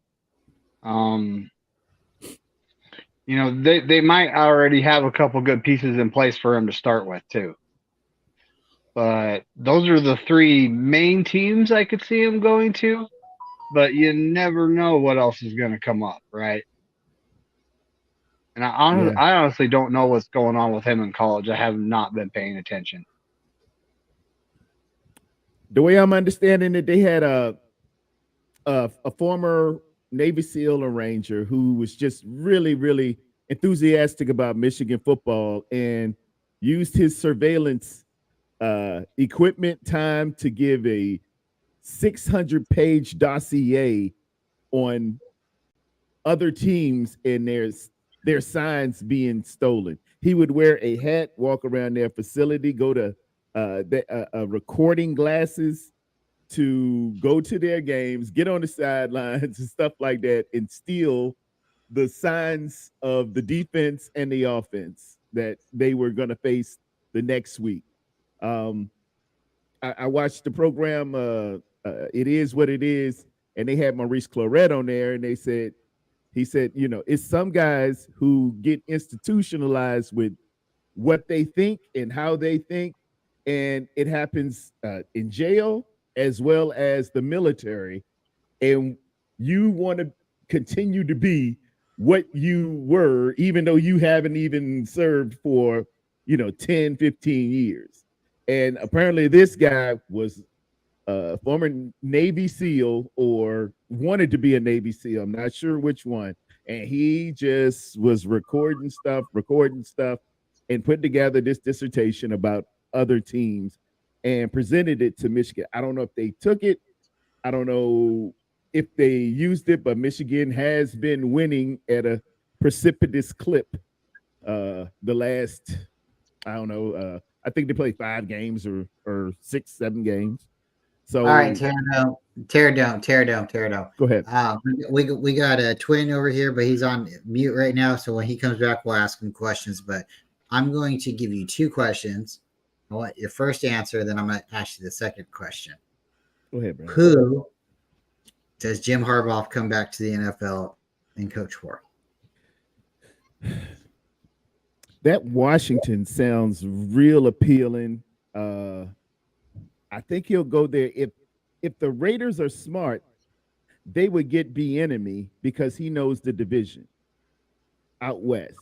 Speaker 2: They might already have a couple good pieces in place for him to start with too. But those are the three main teams I could see him going to. But you never know what else is going to come up, right? And I honestly don't know what's going on with him in college. I have not been paying attention.
Speaker 5: The way I'm understanding it, they had a former Navy SEAL or Ranger who was just really, really enthusiastic about Michigan football and used his surveillance equipment time to give a 600-page dossier on other teams and their signs being stolen. He would wear a hat, walk around their facility, go to recording glasses to go to their games, get on the sidelines and stuff like that, and steal the signs of the defense and the offense that they were going to face the next week. I watched the program, It Is What It Is, and they had Maurice Clarett on there, and he said, it's some guys who get institutionalized with what they think and how they think, and it happens in jail as well as the military, and you want to continue to be what you were, even though you haven't even served for 10, 15 years. And apparently this guy was a former Navy SEAL or wanted to be a Navy SEAL. I'm not sure which one. And he just was recording stuff and put together this dissertation about other teams and presented it to Michigan. I don't know if they took it. I don't know if they used it, but Michigan has been winning at a precipitous clip the last, I don't know, I think they played 5 games or 6, 7 games. So
Speaker 1: all right, tear it down.
Speaker 5: Go ahead.
Speaker 1: We got a twin over here, but he's on mute right now. So when he comes back, we'll ask him questions. But I'm going to give you 2 questions. I want your first answer, then I'm going to ask you the second question.
Speaker 5: Go ahead, Brandon.
Speaker 1: Who does Jim Harbaugh come back to the NFL and coach for?
Speaker 5: That Washington sounds real appealing. I think he'll go there. If the Raiders are smart, they would get Bieniemy because he knows the division out west.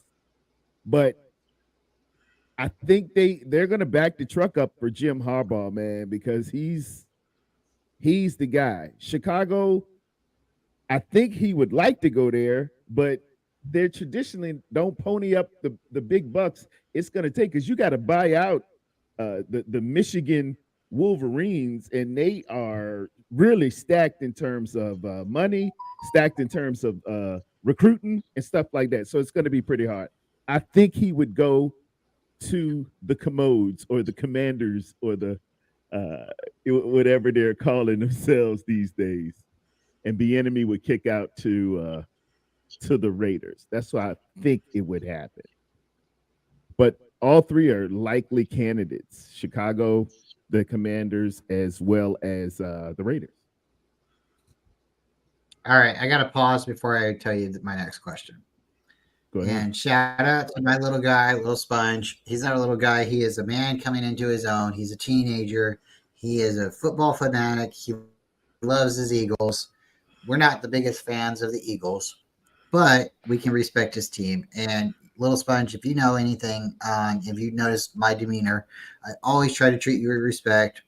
Speaker 5: But I think they're gonna back the truck up for Jim Harbaugh, man, because he's the guy. Chicago, I think he would like to go there, but they're traditionally don't pony up the big bucks it's gonna take because you got to buy out the Michigan Wolverines, and they are really stacked in terms of money, stacked in terms of recruiting and stuff like that. So it's going to be pretty hard. I think he would go to the Commodes or the Commanders or the whatever they're calling themselves these days, and Bieniemy would kick out to the Raiders. That's why I think it would happen. But all three are likely candidates: Chicago, the Commanders, as well as the Raiders.
Speaker 1: All right, I got to pause before I tell you my next question.
Speaker 5: Go ahead.
Speaker 1: And shout out to my little guy, Little Sponge. He's not a little guy. He is a man coming into his own. He's a teenager. He is a football fanatic. He loves his Eagles. We're not the biggest fans of the Eagles, but we can respect his team. And Little Sponge, if you know anything, if you notice my demeanor, I always try to treat you with respect.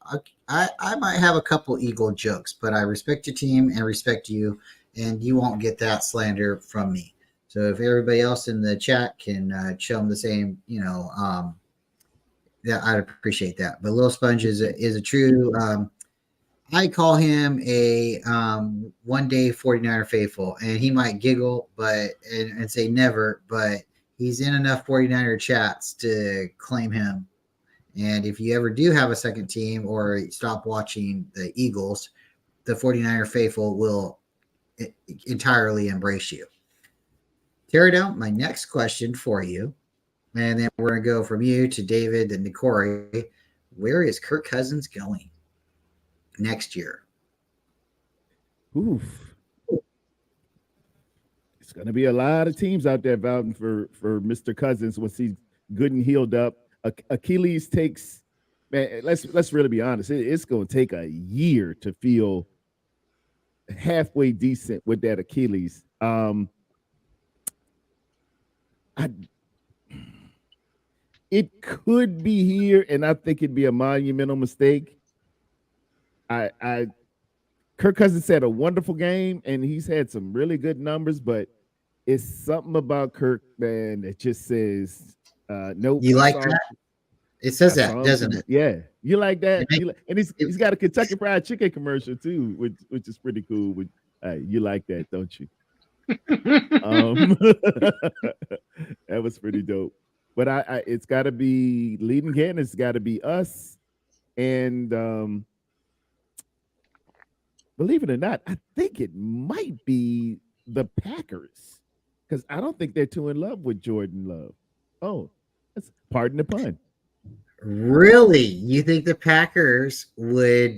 Speaker 1: I might have a couple Eagle jokes, but I respect your team and respect you, and you won't get that slander from me. So if everybody else in the chat can show them the same, yeah, I'd appreciate that. But Little Sponge is a true. I call him a one day 49er faithful, and he might giggle, and say never, but he's in enough 49er chats to claim him. And if you ever do have a second team or stop watching the Eagles, the 49er faithful will entirely embrace you. Teradell, my next question for you, and then we're going to go from you to David and to Corey. Where is Kirk Cousins going next year?
Speaker 5: Oof. It's going to be a lot of teams out there vouching for Mr. Cousins once he's good and healed up. Achilles takes, man, let's really be honest. It's going to take a year to feel halfway decent with that Achilles. It could be here, and I think it'd be a monumental mistake. Kirk Cousins had a wonderful game, and he's had some really good numbers, but it's something about Kirk, man, that just says, nope.
Speaker 1: You like that? It says that, doesn't it?
Speaker 5: Yeah. You like that? And he's got a Kentucky Fried Chicken commercial, too, which is pretty cool. You like that, don't you? That was pretty dope. But it's got to be leading candidates. It's got to be us, and believe it or not, I think it might be the Packers because I don't think they're too in love with Jordan Love. Oh, pardon the pun.
Speaker 1: Really? You think the Packers would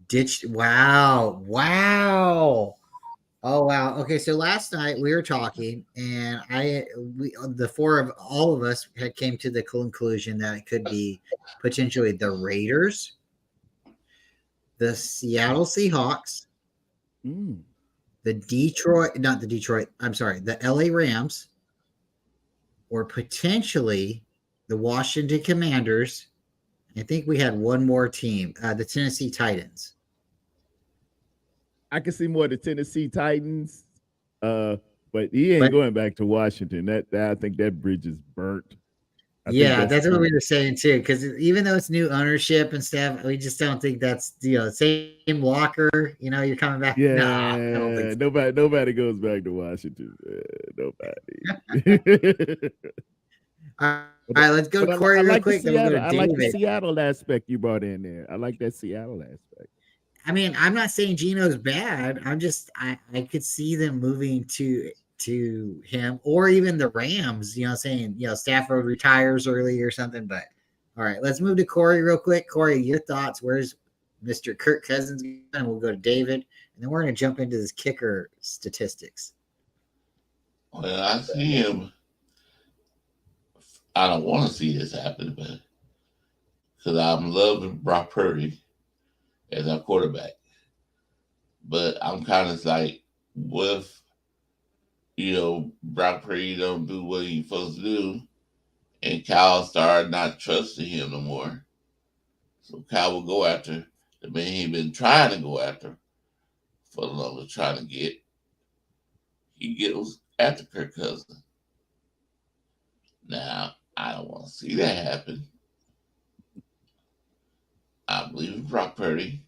Speaker 1: ditch? Wow. Oh, wow. Okay, so last night we were talking, and the four of all of us had came to the conclusion that it could be potentially the Raiders, the Seattle Seahawks, the LA Rams, or potentially the Washington Commanders. I think we had one more team, the Tennessee Titans.
Speaker 5: I can see more the Tennessee Titans, but he ain't going back to Washington. I think that bridge is burnt.
Speaker 1: That's what we were saying too. Because even though it's new ownership and stuff, we just don't think that's same locker. You're coming back.
Speaker 5: Yeah,
Speaker 1: I don't think so.
Speaker 5: nobody goes back to Washington. Nobody.
Speaker 1: All right, let's go to Corey real quick.
Speaker 5: I like the Seattle aspect you brought in there. I like that Seattle aspect.
Speaker 1: I mean, I'm not saying Gino's bad. I'm just I could see them moving to him or even the Rams, saying, Stafford retires early or something. But all right, let's move to Corey real quick. Corey, your thoughts. Where's Mr. Kirk Cousins? And we'll go to David, and then we're going to jump into this kicker statistics.
Speaker 3: Well, I see him. I don't want to see this happen, but because I'm loving Brock Purdy as our quarterback. But I'm kind of like, what if, Brock Purdy don't do what he's supposed to do And Kyle started not trusting him no more. So Kyle will go after the man he been trying to go after for the longest, trying to get. He gets after Kirk Cousins. Now, I don't want to see that happen. I believe in Brock Purdy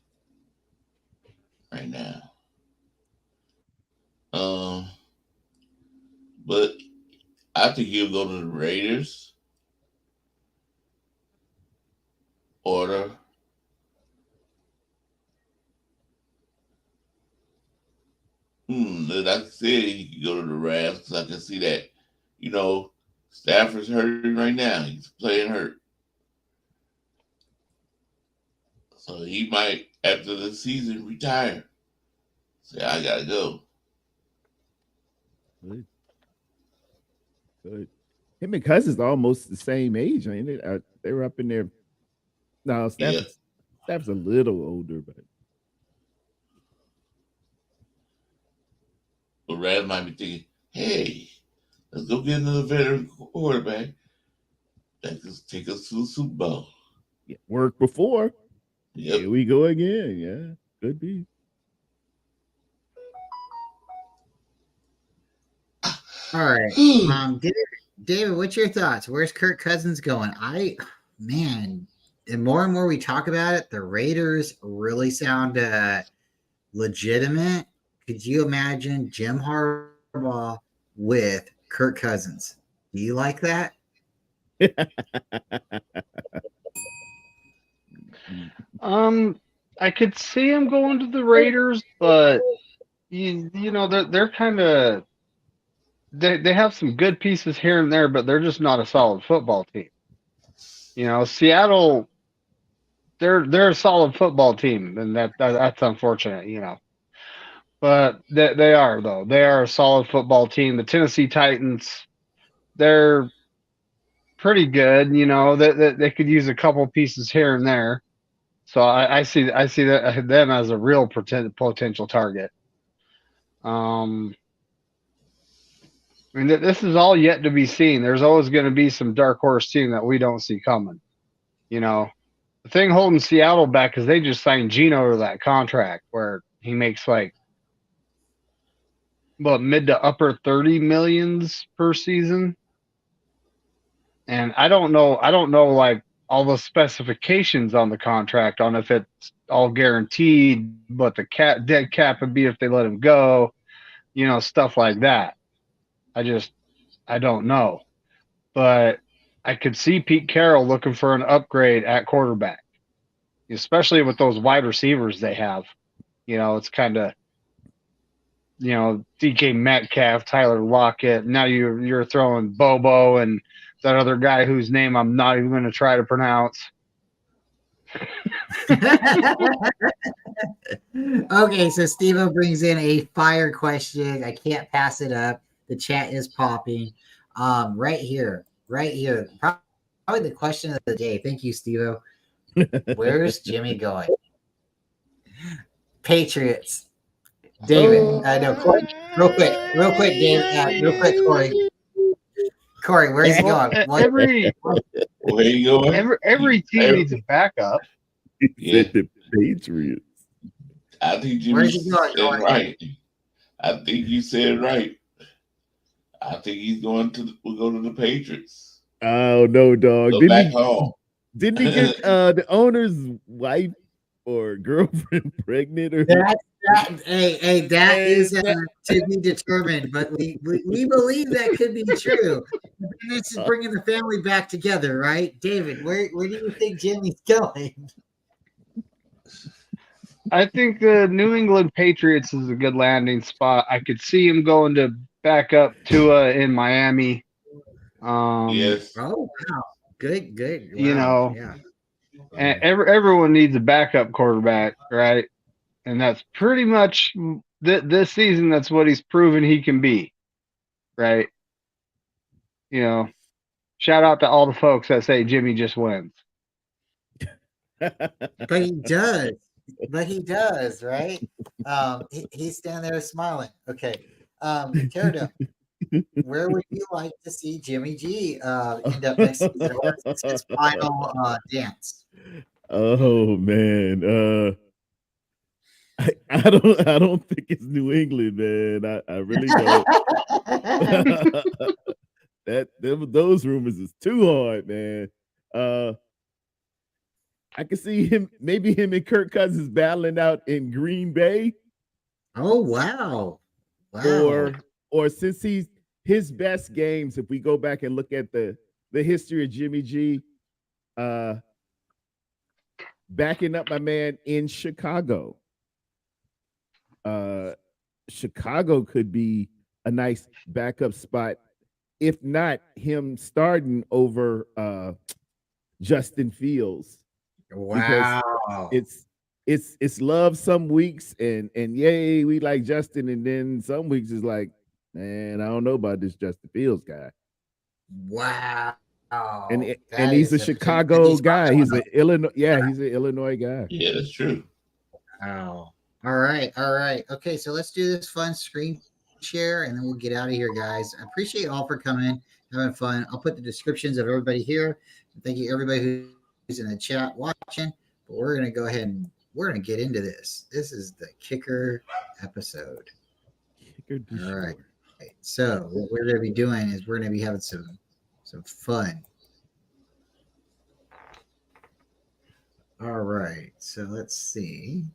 Speaker 3: right now. But I think he'll go to the Raiders or like I said, he could go to the Rams because I can see that, Stafford's hurting right now. He's playing hurt. So he might, after the season, retire. Say, I got to go.
Speaker 5: Good. Good. Him and Cousins almost the same age, ain't it? They were up in there. No, Stafford's a little older, but
Speaker 3: Rams might be thinking, hey, let's go get another veteran quarterback that can take us to the Super Bowl.
Speaker 5: yeah, worked before.
Speaker 3: Yep.
Speaker 5: Here we go again. Yeah, could be.
Speaker 1: All right. David, what's your thoughts? Where's Kirk Cousins going? And more and more we talk about it, the Raiders really sound legitimate. Could you imagine Jim Harbaugh with Kirk Cousins? Do you like that?
Speaker 2: I could see him going to the Raiders, but they're kind of they have some good pieces here and there, but they're just not a solid football team. Seattle, they're a solid football team, and that's unfortunate, But they are, though. They are a solid football team. The Tennessee Titans, they're pretty good. They could use a couple pieces here and there. So I see that them as a real potential target. This is all yet to be seen. There's always going to be some dark horse team that we don't see coming. The thing holding Seattle back is they just signed Geno to that contract where he makes mid to upper 30 millions per season. And I don't know all the specifications on the contract on if it's all guaranteed, but the dead cap would be if they let him go, stuff like that. I don't know. But I could see Pete Carroll looking for an upgrade at quarterback, especially with those wide receivers they have. It's kind of, DK Metcalf, Tyler Lockett. Now you're throwing Bobo and that other guy whose name I'm not even going to try to pronounce.
Speaker 1: Okay, so Steve brings in a fire question. I can't pass it up. The chat is popping. Right here. Probably the question of the day. Thank you, Steve. Where's Jimmy going? Patriots. David. No, Corey. Real quick, David. Real quick, Corey. Corey, where's he going?
Speaker 3: Where you going?
Speaker 2: Every team needs a backup.
Speaker 3: Yeah.
Speaker 5: The Patriots.
Speaker 3: I think Jimmy said right. I think you said right. I think we'll go to the Patriots.
Speaker 5: Oh no, dog!
Speaker 3: Go back home.
Speaker 5: Didn't he get the owner's wife or girlfriend pregnant? Or
Speaker 1: that is to be determined, but we believe that could be true. This is bringing the family back together, right, David? Where do you think Jimmy's going?
Speaker 2: I think the New England Patriots is a good landing spot. I could see him going to back up Tua in Miami.
Speaker 3: Yes.
Speaker 1: Oh wow, good.
Speaker 2: Wow.
Speaker 1: Yeah.
Speaker 2: And everyone needs a backup quarterback, right? And that's pretty much this season. That's what he's proven he can be, right? Shout out to all the folks that say Jimmy just wins.
Speaker 1: But he does. Right? He's standing there smiling. Okay. Pterodome, where would you like to see Jimmy G end up next season? Or is this his final dance?
Speaker 5: Oh man, I don't think it's New England, man. I really don't. Those rumors is too hard, man. I can see maybe him and Kirk Cousins battling out in Green Bay,
Speaker 1: Oh wow. Wow.
Speaker 5: or since his best games, if we go back and look at the history of Jimmy G, backing up my man in Chicago. Chicago could be a nice backup spot, if not him starting over Justin Fields.
Speaker 1: Wow.
Speaker 5: It's love some weeks and yay, we like Justin, and then some weeks is like, man, I don't know about this Justin Fields guy.
Speaker 1: Wow.
Speaker 5: And
Speaker 1: That
Speaker 5: he's a
Speaker 1: is
Speaker 5: Chicago
Speaker 1: he's
Speaker 5: guy.
Speaker 1: from
Speaker 5: He's an Illinois, he's an Illinois guy.
Speaker 3: Yeah, that's true.
Speaker 1: Wow. All right. All right. Okay. So let's do this fun screen share and then we'll get out of here, guys. I appreciate you all for coming, having fun. I'll put the descriptions of everybody here. Thank you, everybody who's in the chat watching. But we're going to go ahead and we're going to get into this. This is the kicker episode.
Speaker 5: Kicker du
Speaker 1: All right.
Speaker 5: jour.
Speaker 1: So what we're going to be doing is we're going to be having some fun. All right. So let's see.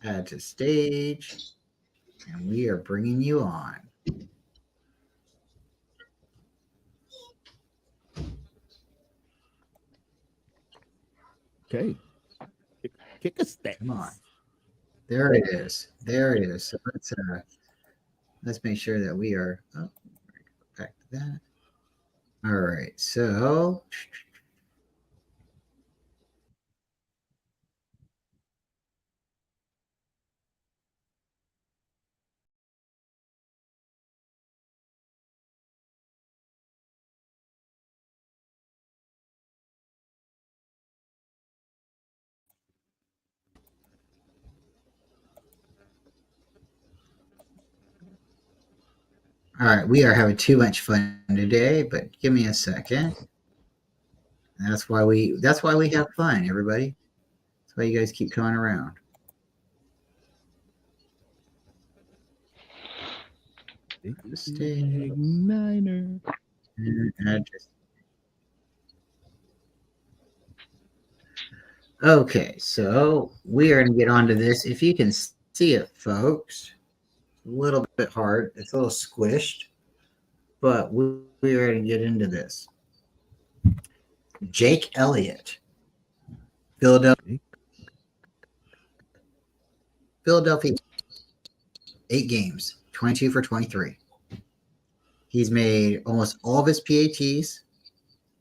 Speaker 1: Add to stage, and we are bringing you on.
Speaker 5: Okay. Kick a stat.
Speaker 1: Come on. There it is. There it is. So let's make sure that we are back to that. All right. So all right, we are having too much fun today, but give me a second. That's why we have fun, everybody. That's why you guys keep coming around. Stage.
Speaker 5: Niner.
Speaker 1: Okay, so we are going to get onto this. If you can see it, folks, a little bit hard. It's a little squished, but we are going to get into this. Jake Elliott, Philadelphia, 8 games, 22 for 23. He's made almost all of his PATs.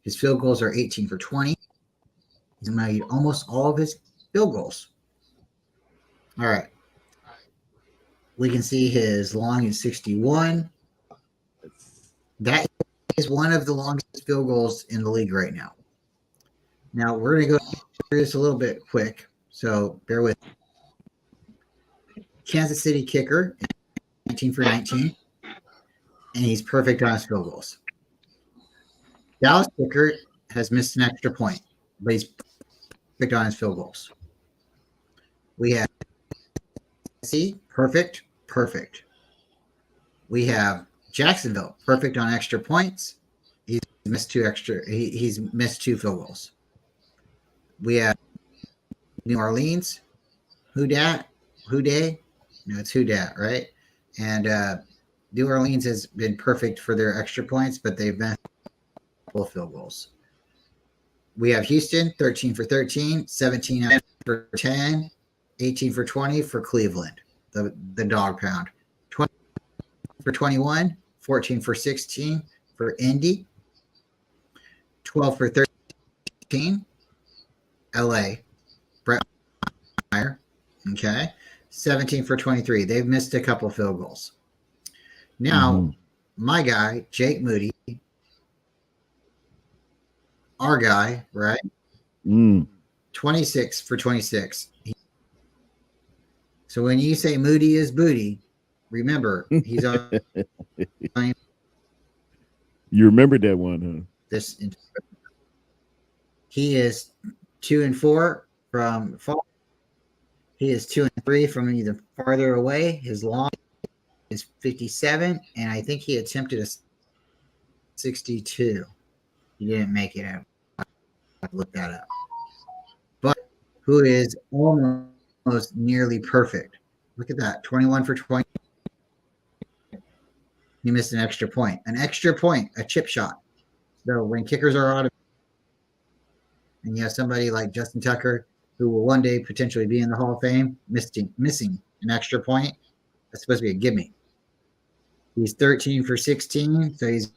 Speaker 1: His field goals are 18 for 20. He's made almost all of his field goals. All right. We can see his long is 61. That is one of the longest field goals in the league right now. Now, we're going to go through this a little bit quick, so bear with me. Kansas City kicker, 19 for 19, and he's perfect on his field goals. Dallas kicker has missed an extra point, but he's perfect on his field goals. We have perfect. We have Jacksonville, perfect on extra points. He's missed 2 he's missed 2 field goals. We have New Orleans, Who Day? No, it's Who Dat, right? And New Orleans has been perfect for their extra points, but they've missed both field goals. We have Houston, 13 for 13, 17 for 10, 18 for 20 for Cleveland, the dog pound. 20 for 21, 14 for 16 for Indy, 12 for 13, LA, Brett Meyer, okay, 17 for 23. They've missed a couple field goals. Now, my guy, Jake Moody, our guy, right? 26 for 26. So when you say Moody is booty, remember he's on
Speaker 5: You remember that one,
Speaker 1: this. He is 2-4 from fall. He is 2-3 from either farther away. His long is 57, and I think he attempted a 62. He didn't make it out. I have to look that up. But who is almost nearly perfect? Look at that, 21 for 20. He missed an extra point. An extra point, a chip shot. So when kickers are out of, and you have somebody like Justin Tucker, who will one day potentially be in the Hall of Fame, missing an extra point, that's supposed to be a gimme. He's 13 for 16, so he's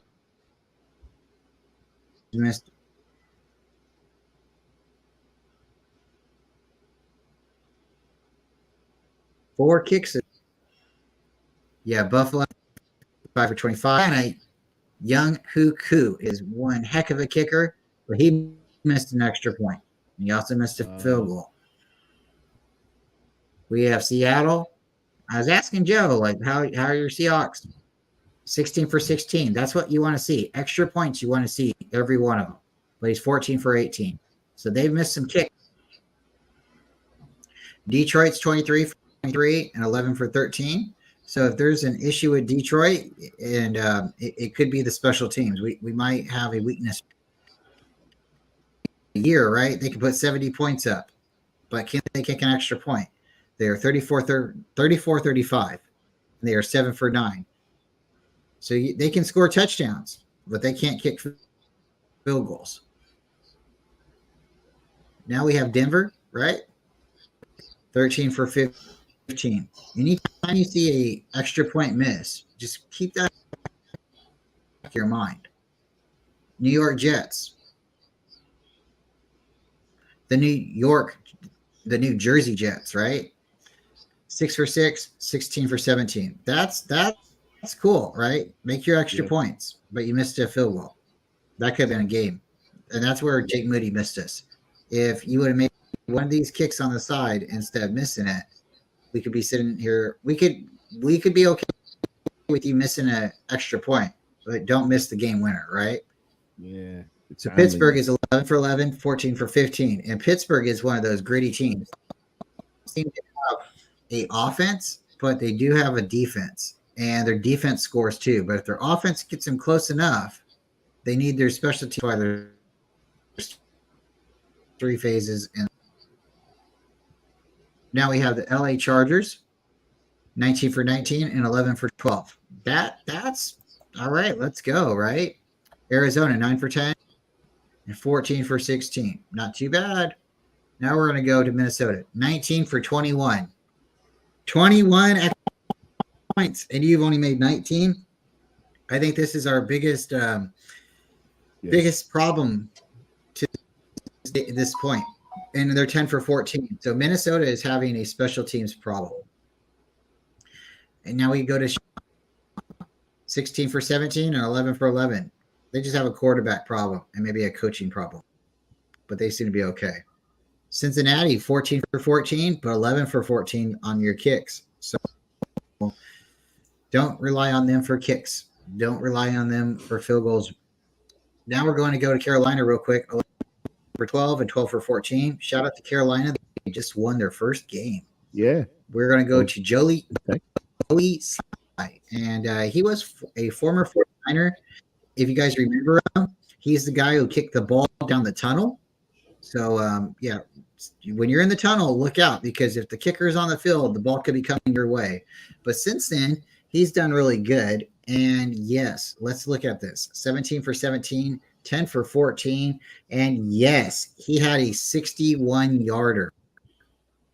Speaker 1: missed. Four kicks. Yeah, Buffalo 5 for 25. And Young Hoo Koo is one heck of a kicker, but he missed an extra point. He also missed a field goal. We have Seattle. I was asking Joe, like, how are your Seahawks? 16 for 16. That's what you want to see. Extra points you want to see, every one of them. But he's 14 for 18. So they've missed some kicks. Detroit's 23 for 23 and 11 for 13. So if there's an issue with Detroit, and it could be the special teams, we might have a weakness. Year, right? They can put 70 points up, but can they kick an extra point? They are 34-35. They are 7 for 9. So they can score touchdowns, but they can't kick field goals. Now we have Denver, right? 13 for 15. Anytime you see a extra point miss, just keep that in your mind. New York Jets. The New Jersey Jets, right? 6 for 6, 16 for 17. That's cool, right? Make your extra points, but you missed a field goal. That could have been a game. And that's where Jake Moody missed us. If you would have made one of these kicks on the side instead of missing it, we could be sitting here. We could be okay with you missing an extra point, but don't miss the game winner, right?
Speaker 5: Yeah.
Speaker 1: So Pittsburgh is 11 for 11, 14 for 15. And Pittsburgh is one of those gritty teams. They seem to have an offense, but they do have a defense. And their defense scores too. But if their offense gets them close enough, they need their special teams. Why there's 3 phases. And now we have the LA Chargers, 19 for 19 and 11 for 12. That's all right. Let's go, right? Arizona, 9 for 10. And 14 for 16. Not too bad. Now we're going to go to Minnesota. 19 for 21. 21 points. And you've only made 19. I think this is our biggest problem to this point. And they're 10 for 14. So Minnesota is having a special teams problem. And now we go to 16 for 17 and 11 for 11. They just have a quarterback problem and maybe a coaching problem, but they seem to be okay. Cincinnati, 14 for 14, but 11 for 14 on your kicks. So don't rely on them for kicks. Don't rely on them for field goals. Now we're going to go to Carolina real quick. 11 for 12 and 12 for 14. Shout out to Carolina. They just won their first game.
Speaker 5: Yeah.
Speaker 1: We're going to go to Joey Slye. And he was a former 49er. If you guys remember him, he's the guy who kicked the ball down the tunnel. So, when you're in the tunnel, look out, because if the kicker is on the field, the ball could be coming your way. But since then, he's done really good. And yes, let's look at this. 17 for 17, 10 for 14. And yes, he had a 61-yarder.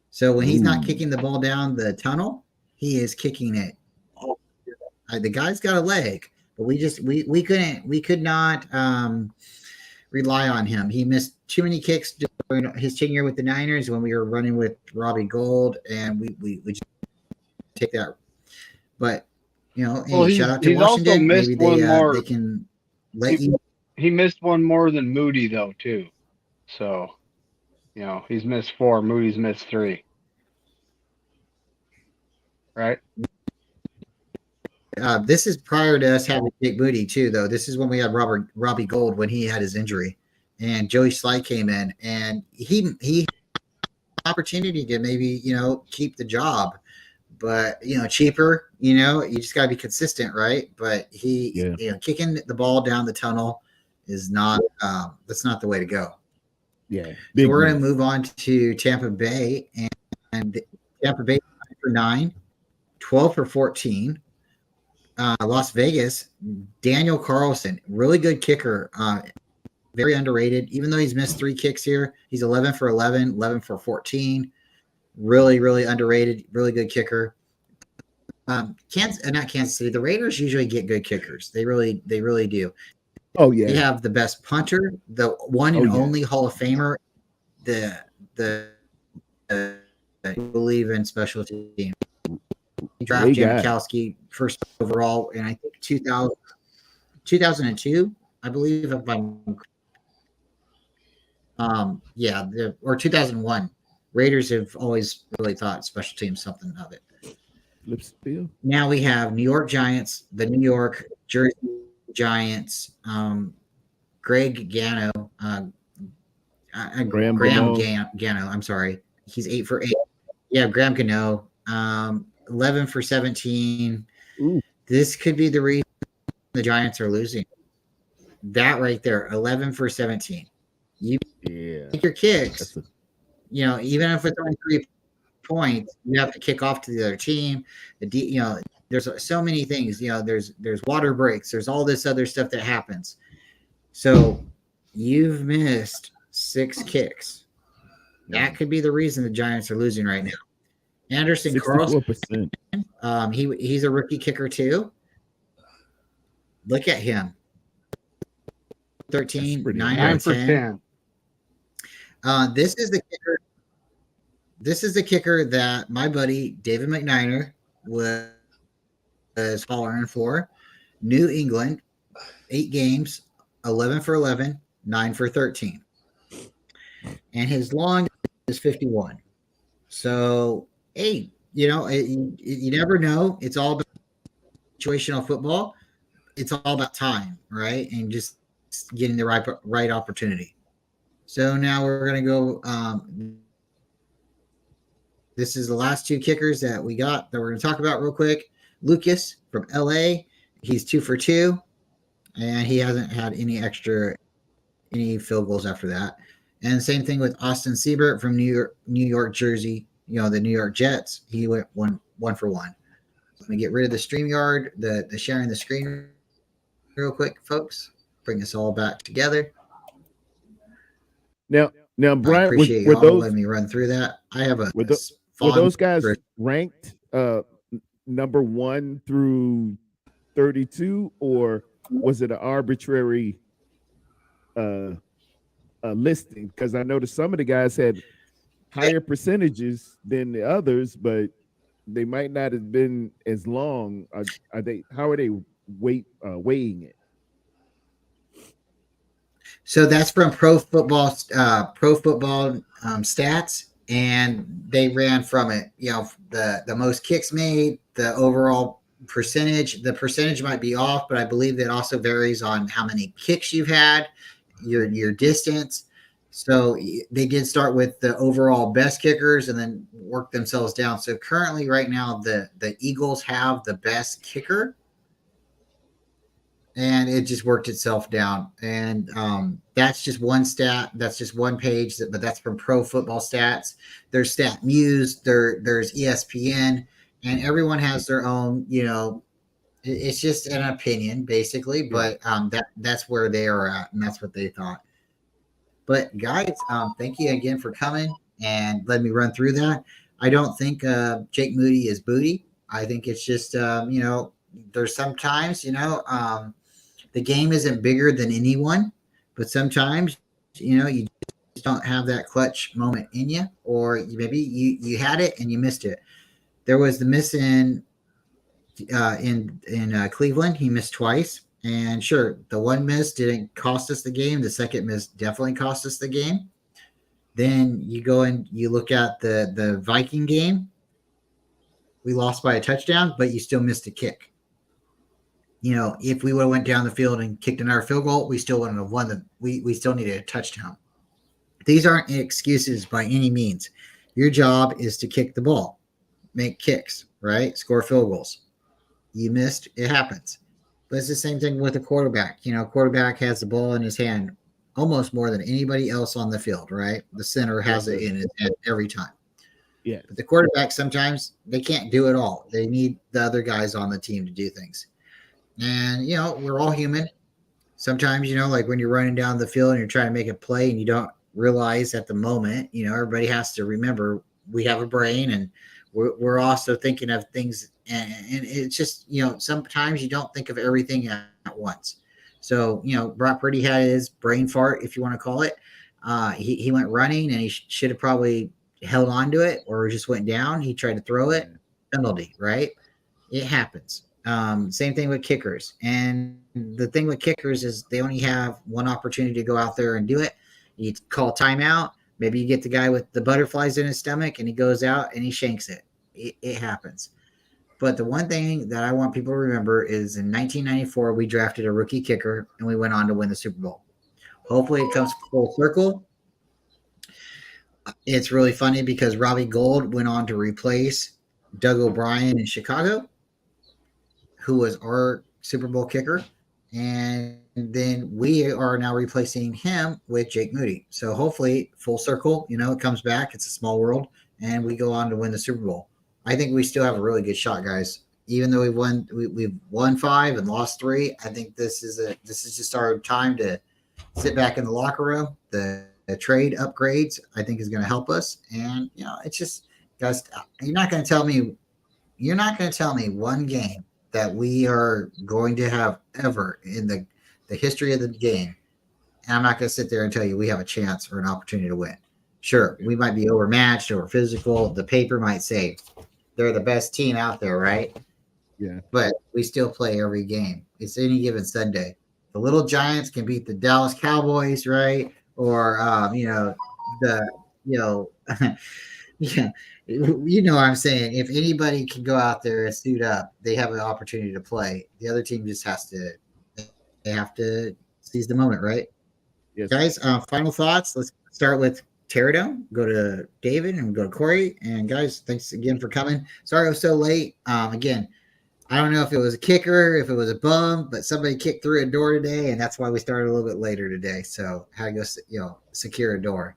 Speaker 1: So when he's not kicking the ball down the tunnel, he is kicking it. The guy's got a leg. But we could not rely on him. He missed too many kicks during his tenure with the Niners when we were running with Robbie Gould, and we just take that. But shout out to Washington. Maybe they can let you.
Speaker 2: He missed one more than Moody though too. So, he's missed 4. Moody's missed 3. right?
Speaker 1: This is prior to us having Jake Moody too, though. This is when we had Robbie Gold when he had his injury, and Joey Slye came in, and he opportunity to maybe keep the job, but cheaper. You just got to be consistent, right? But kicking the ball down the tunnel is not that's not the way to go.
Speaker 5: Yeah.
Speaker 1: So we're going to move on to Tampa Bay, and Tampa Bay 9 for 9, 12 for 14. Las Vegas, Daniel Carlson, really good kicker, very underrated. Even though he's missed 3 kicks here, he's 11 for 11, 11 for 14. Really, really underrated. Really good kicker. Not Kansas City. The Raiders usually get good kickers. They really do.
Speaker 5: Oh yeah.
Speaker 1: They have the best punter, the one and only Hall of Famer. I believe in special teams. Draft Janikowski first overall, and I think 2002, I believe, if I'm or 2001. Raiders have always really thought special teams something of it. Now we have New York Giants, the New York Jersey Giants, Greg Gano, Graham Gano. I'm sorry, he's 8 for 8. Yeah, Graham Gano, 11 for 17.
Speaker 5: Ooh.
Speaker 1: This could be the reason the Giants are losing. That right there, 11 for 17. You take your kicks. Even if it's only 3 points, you have to kick off to the other team. There's so many things. There's water breaks. There's all this other stuff that happens. So you've missed 6 kicks. That could be the reason the Giants are losing right now. Anderson Carlson, he's a rookie kicker too. Look at him. 13, 9 for 10. This is the kicker. This is the kicker that my buddy David McNiner was following for. New England, 8 games, 11 for 11, 9 for 13. And his long is 51. So, hey, you never know. It's all about situational football. It's all about time, right? And just getting the right opportunity. So now we're going to go. This is the last 2 kickers that we got that we're going to talk about real quick. Lucas from LA, he's 2 for 2, and he hasn't had any field goals after that. And same thing with Austin Siebert from New York, Jersey. The New York Jets. He went 1 for 1. Let me get rid of the StreamYard, the sharing the screen real quick, folks. Bring us all back together.
Speaker 5: Now, Brian,
Speaker 1: I appreciate y'all letting me run through that. I have were
Speaker 5: those guys ranked number 1 through 32, or was it an arbitrary listing? Because I noticed some of the guys had higher percentages than the others, but they might not have been as long. How are they weighing it?
Speaker 1: So that's from Pro Football Stats, and they ran from it. The most kicks made, the overall percentage. The percentage might be off, but I believe that also varies on how many kicks you've had, your distance. So they did start with the overall best kickers and then work themselves down. So currently, right now, the Eagles have the best kicker. And it just worked itself down. And that's just one stat. That's just one page, but that's from Pro Football Stats. There's Stat Muse. There's ESPN. And everyone has their own, it's just an opinion, basically. But that's where they are at, and that's what they thought. But, guys, thank you again for coming and letting me run through that. I don't think Jake Moody is booty. I think it's just, there's sometimes, the game isn't bigger than anyone, but sometimes, you just don't have that clutch moment in you, or maybe you had it and you missed it. There was the miss in Cleveland. He missed twice, and sure, the one miss didn't cost us the game. The second miss definitely cost us the game. Then you go and you look at the Viking game. we lost by a touchdown, but you still missed a kick. You know, if we would have went down the field and kicked another field goal, we still wouldn't have won. We still needed a touchdown. These aren't excuses by any means. Your job is to kick the ball, make kicks, right? Score field goals. You missed, it happens. But it's the same thing with a quarterback. You know, quarterback has the ball in his hand almost more than anybody else on the field, right? The center has it in his hand every time.
Speaker 5: Yeah.
Speaker 1: But the quarterback, sometimes they can't do it all. They need the other guys on the team to do things. And, you know, we're all human. Sometimes, you know, like when you're running down the field and you're trying to make a play and you don't realize at the moment, you know, everybody has to remember we have a brain and we're also thinking of things. And it's just, you know, sometimes you don't think of everything at once. So, you know, Brock Purdy had his brain fart, if you want to call it. He went running and he should have probably held on to it or just went down. He tried to throw it. Penalty, right? It happens. Same thing with kickers. And the thing with kickers is they only have one opportunity to go out there and do it. You call timeout. Maybe you get the guy with the butterflies in his stomach and he goes out and he shanks it. It happens. But the one thing that I want people to remember is in 1994, we drafted a rookie kicker and we went on to win the Super Bowl. Hopefully it comes full circle. It's really funny because Robbie Gould went on to replace Doug O'Brien in Chicago, who was our Super Bowl kicker. And then we are now replacing him with Jake Moody. So hopefully full circle, you know, it comes back. It's a small world and we go on to win the Super Bowl. I think we still have a really good shot, guys. Even though we've won 5 and lost 3, I think this is just our time to sit back in the locker room. The trade upgrades, I think, is going to help us. And you know, it's just, guys, you're not going to tell me one game that we are going to have ever in the history of the game. And I'm not going to sit there and tell you we have a chance or an opportunity to win. Sure, we might be overmatched or physical. The paper might say they're the best team out there, right?
Speaker 5: Yeah.
Speaker 1: But we still play every game. It's any given Sunday. The little Giants can beat the Dallas Cowboys, right? Or yeah, you know what I'm saying. If anybody can go out there and suit up, they have an opportunity to play. The other team just they have to seize the moment, right?
Speaker 5: Yes.
Speaker 1: Guys, final thoughts. Let's start with Pterodome, go to David, and go to Corey. And guys, thanks again for coming. Sorry I was so late. Again, I don't know if it was a kicker, if it was a bum, but somebody kicked through a door today, and that's why we started a little bit later today. So had to go, you know, secure a door.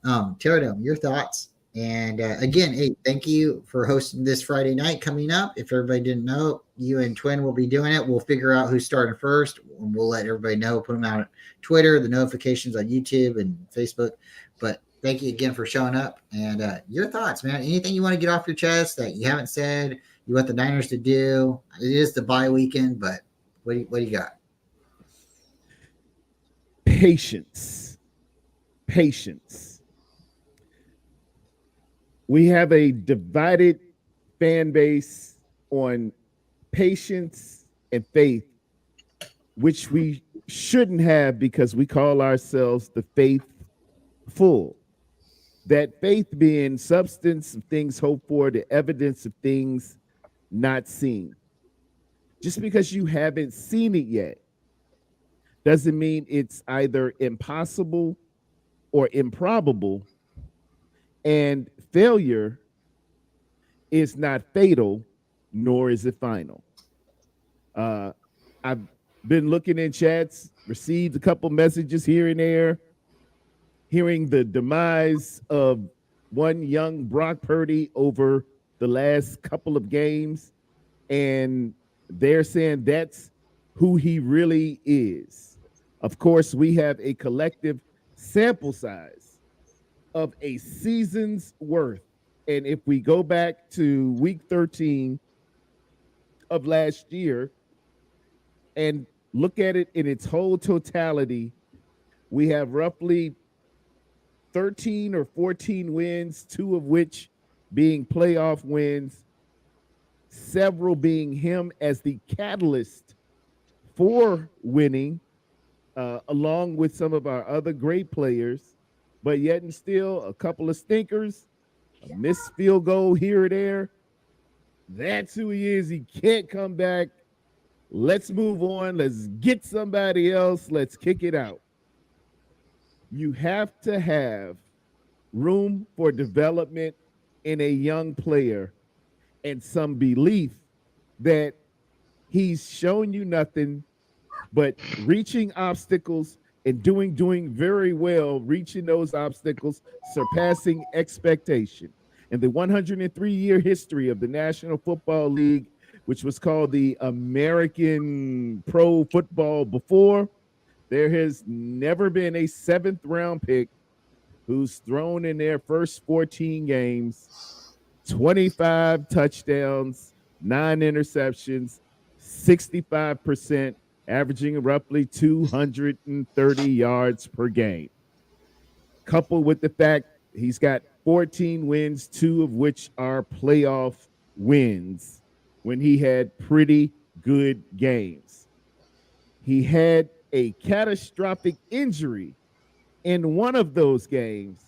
Speaker 1: Pterodome, your thoughts. And again, hey, thank you for hosting this Friday night coming up. If everybody didn't know, you and Twin will be doing it. We'll figure out who's starting first. And we'll let everybody know, put them out on Twitter, the notifications on YouTube and Facebook. But thank you again for showing up. And your thoughts, man. Anything you want to get off your chest that you haven't said, you want the Niners to do? It is the bye weekend, but what do you got?
Speaker 5: Patience. We have a divided fan base on patience and faith, which we shouldn't have because we call ourselves the faithful. That faith being substance of things hoped for, the evidence of things not seen. Just because you haven't seen it yet doesn't mean it's either impossible or improbable. And failure is not fatal, nor is it final. I've been looking in chats, received a couple messages here and there, hearing the demise of one young Brock Purdy over the last couple of games, and they're saying that's who he really is. Of course, we have a collective sample size of a season's worth. And if we go back to week 13 of last year and look at it in its whole totality, we have roughly 13 or 14 wins, 2 of which being playoff wins, several being him as the catalyst for winning, along with some of our other great players, but yet and still a couple of stinkers, a missed field goal here or there. That's who he is. He can't come back. Let's move on. Let's get somebody else. Let's kick it out. You have to have room for development in a young player and some belief that he's shown you nothing but reaching obstacles and doing very well, reaching those obstacles, surpassing expectation. In the 103-year history of the National Football League, which was called the American Pro Football before, there has never been a 7th round pick who's thrown in their first 14 games 25 touchdowns, 9 interceptions, 65%, averaging roughly 230 yards per game. Coupled with the fact he's got 14 wins, 2 of which are playoff wins when he had pretty good games. He had a catastrophic injury in one of those games,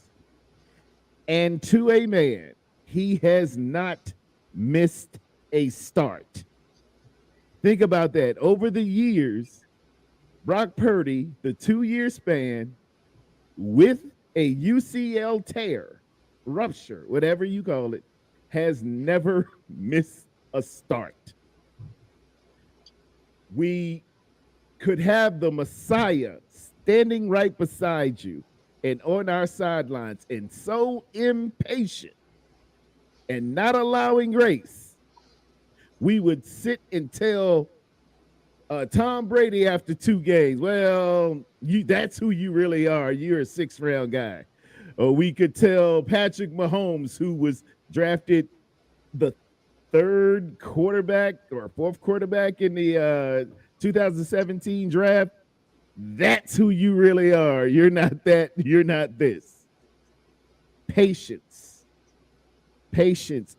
Speaker 5: and to a man, he has not missed a start. Think about that. Over the years, Brock Purdy, the 2-year span, with a UCL tear, rupture, whatever you call it, has never missed a start. We could have the Messiah standing right beside you and on our sidelines and so impatient and not allowing grace, we would sit and tell Tom Brady after 2 games, well, that's who you really are. You're a 6th round guy. Or we could tell Patrick Mahomes, who was drafted the 3rd quarterback or 4th quarterback in the 2017 draft, that's who you really are. You're not that. You're not this. Patience,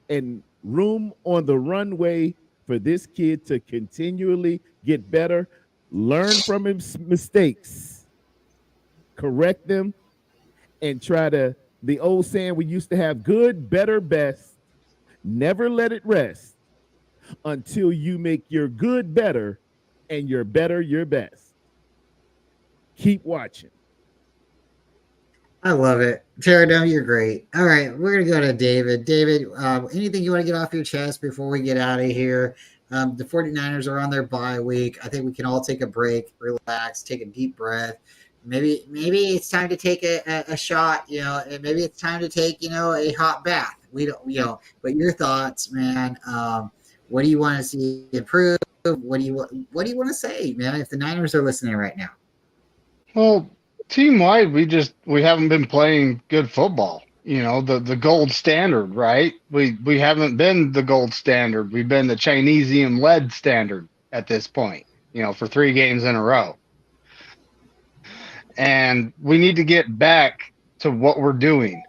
Speaker 5: and room on the runway for this kid to continually get better, learn from his mistakes, correct them, and try to, the old saying we used to have, good, better, best. Never let it rest until you make your good better and your better your best. Keep watching.
Speaker 1: I love it. Pterodome, you're great. All right, we're going to go to David. David, anything you want to get off your chest before we get out of here? The 49ers are on their bye week. I think we can all take a break, relax, take a deep breath. Maybe it's time to take a shot, and maybe it's time to take, a hot bath. We don't, but your thoughts, man. What do you want to see improve? What do you want to say, man, if the Niners are listening right now?
Speaker 2: Well, team wide, we haven't been playing good football. The gold standard, right? We haven't been the gold standard. We've been the Chinesium lead standard at this point, for 3 games in a row. And we need to get back to what we're doing.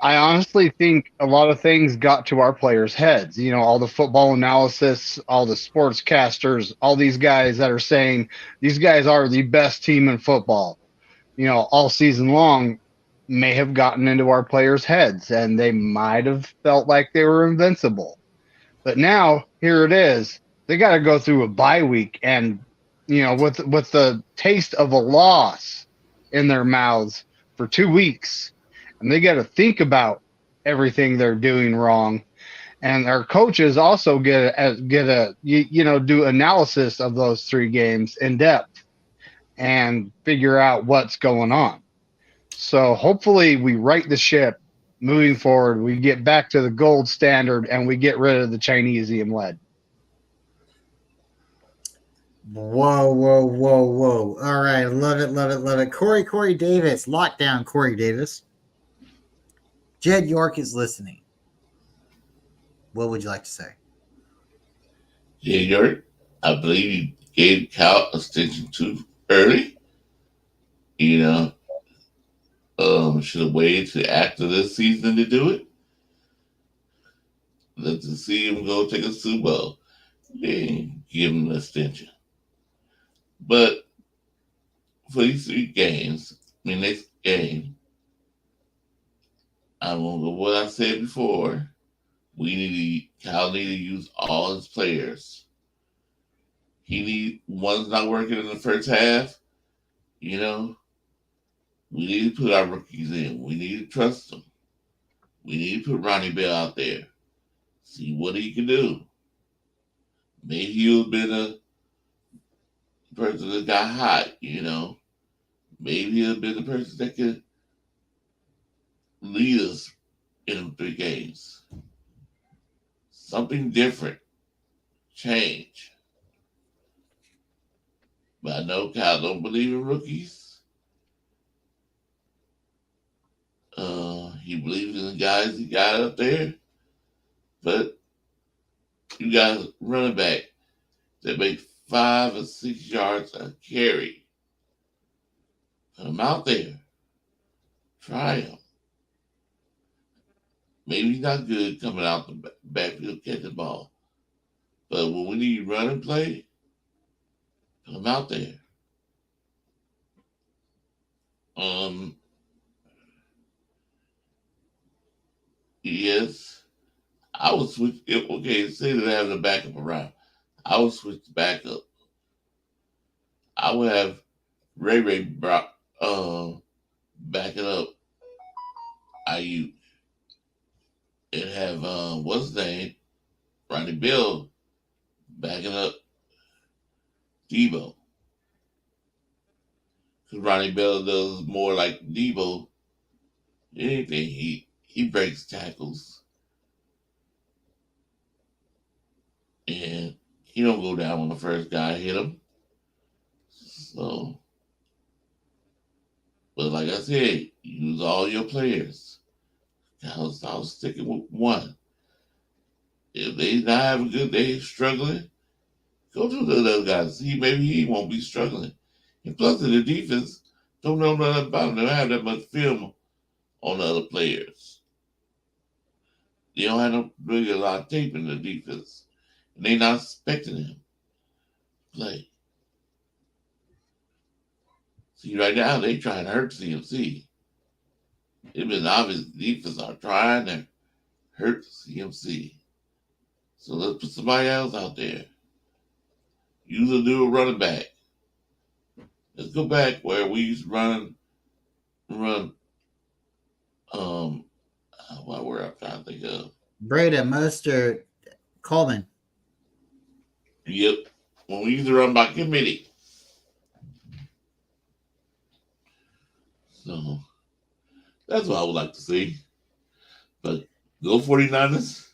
Speaker 2: I honestly think a lot of things got to our players' heads. All the football analysis, all the sportscasters, all these guys that are saying these guys are the best team in football, all season long, may have gotten into our players' heads, and they might have felt like they were invincible. But now, here it is. They got to go through a bye week, and, with the taste of a loss in their mouths for 2 weeks. And they got to think about everything they're doing wrong. And our coaches also do analysis of those 3 games in depth and figure out what's going on. So hopefully we right the ship moving forward. We get back to the gold standard and we get rid of the Chinesium lead.
Speaker 1: Whoa. All right. Love it. Corey Davis. Lockdown, Corey Davis. Jed York is listening. What would you like to say?
Speaker 3: Jed York, I believe you gave Cal a extension too early. Should have waited to after this season to do it. Let's see him go take a Super Bowl. Then give him an extension. But for these 3 games, next game, I'm going to go what I said before. We need Cal need to use all his players. One's not working in the first half. You know, we need to put our rookies in. We need to trust them. We need to put Ronnie Bell out there. See what he can do. Maybe he'll have been a person that got hot, you know. Maybe he'll have been the person that could lead us in 3 games. Something different. Change. But I know Kyle don't believe in rookies. He believes in the guys he got up there. But you got a running back that make 5 or 6 yards a carry. Put him out there. Try him. Maybe he's not good coming out the backfield catching the ball. But when we need run and play, put him out there. Yes, I would switch. Okay, say that I have the backup around. I would switch the backup. I would have Ray backing up IU and have what's his name, Ronnie Bell backing up Debo. Because Ronnie Bell does more like Debo. Anything he breaks tackles and he don't go down when the first guy hit him. So, but like I said, use all your players. I'll sticking with one. If they not have a good day, struggling, go to the other guys. See, maybe he won't be struggling. And plus, in the defense, don't know nothing about them. They don't have that much film on the other players. They don't have really a lot of tape in the defense. And they're not expecting him to play. See, right now, they trying to hurt CMC. It's been obvious the defense are trying to hurt CMC. So let's put somebody else out there. Use a new running back. Let's go back where we used to run what word I'm trying to think of.
Speaker 1: Breda, Mostert, Coleman.
Speaker 3: Yep. When we used to run by committee. So that's what I would like to see. But go 49ers.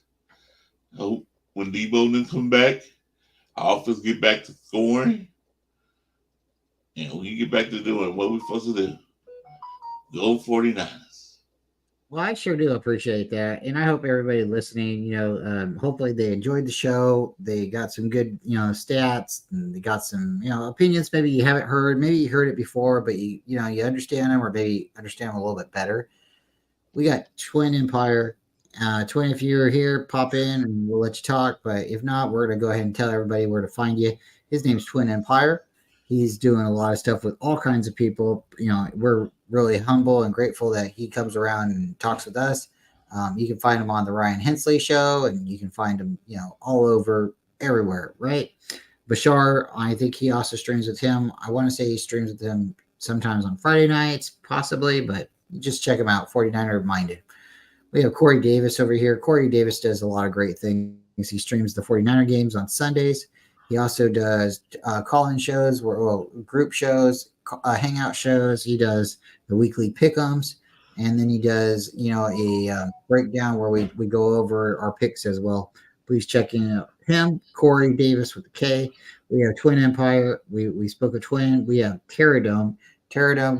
Speaker 3: Hope when Debo then come back, our offense get back to scoring. And we get back to doing what we're supposed to do. Go 49ers.
Speaker 1: Well, I sure do appreciate that. And I hope everybody listening, hopefully they enjoyed the show. They got some good, stats, and they got some, opinions maybe you haven't heard. Maybe you heard it before, but you understand them, or maybe understand them a little bit better. We got Twin Empire. Twin, if you're here, pop in and we'll let you talk. But if not, we're going to go ahead and tell everybody where to find you. His name's Twin Empire. He's doing a lot of stuff with all kinds of people. We're really humble and grateful that he comes around and talks with us. You can find him on the Ryan Hensley show, and you can find him, all over everywhere, right? Bashar, I think he also streams with him. I want to say he streams with him sometimes on Friday nights, possibly, but just check him out. 49er Minded. We have Corey Davis over here. Corey Davis does a lot of great things. He streams the 49er games on Sundays. He also does call-in shows, group shows, hangout shows. He does the weekly pick'ems, and then he does, a breakdown where we go over our picks as well. Please check in him, Corey Davis with the K. We have Twin Empire. We spoke of Twin. We have Terradome. Terradome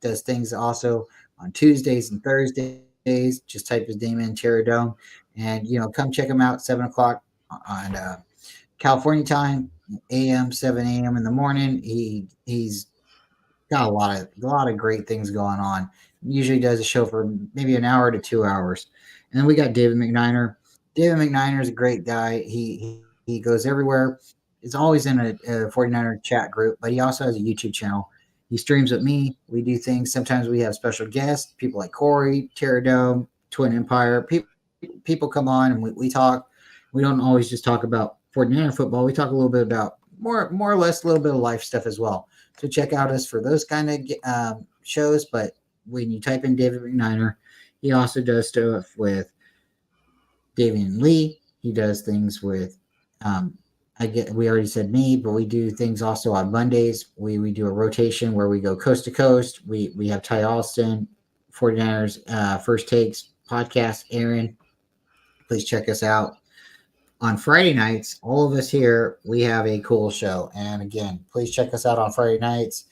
Speaker 1: does things also on Tuesdays and Thursdays. Just type his name in, Terradome, and come check him out. 7:00 on California time, AM, 7 a.m. in the morning. He's got a lot of great things going on. Usually does a show for maybe an hour to 2 hours. And then we got David McNiner. David McNiner is a great guy. He goes everywhere. He's always in a 49er chat group, but he also has a YouTube channel. He streams with me. We do things. Sometimes we have special guests, people like Corey, Terradome, Twin Empire, people people come on and we talk. We don't always just talk about 49er football. We talk a little bit about more or less a little bit of life stuff as well. So check out us for those kind of shows. But when you type in David McNiner, he also does stuff with Davian Lee. He does things with we already said me, but we do things also on Mondays. We do a rotation where we go coast to coast. We have Ty Alston, 49ers First Takes podcast, Aaron. Please check us out. On Friday nights, all of us here, we have a cool show. And again, please check us out on Friday nights.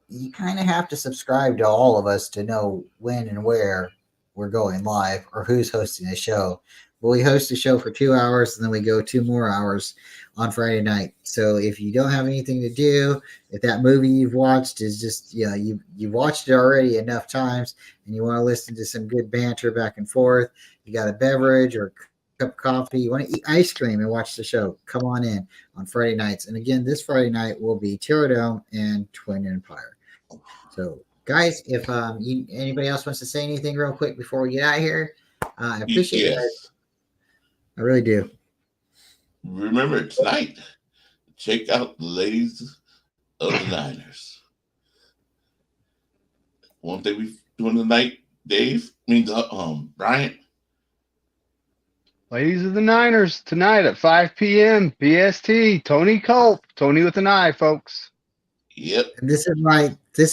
Speaker 1: You kind of have to subscribe to all of us to know when and where we're going live or who's hosting the show. But we host a show for 2 hours and then we go 2 more hours on Friday night. So if you don't have anything to do, if that movie you've watched is just, you've watched it already enough times and you want to listen to some good banter back and forth, you got a beverage or cup of coffee, you want to eat ice cream and watch the show, come on in on Friday nights. And again, this Friday night will be Pterodome and Twin Empire. So guys, if anybody else wants to say anything real quick before we get out of here, I appreciate it, guys. I really do.
Speaker 3: Remember tonight, check out the ladies of the Niners. Won't they be doing tonight, Dave? Bryant?
Speaker 2: Ladies of the Niners tonight at 5 p.m. PST. Tony Culp. Tony with an I, folks.
Speaker 3: Yep.
Speaker 1: And this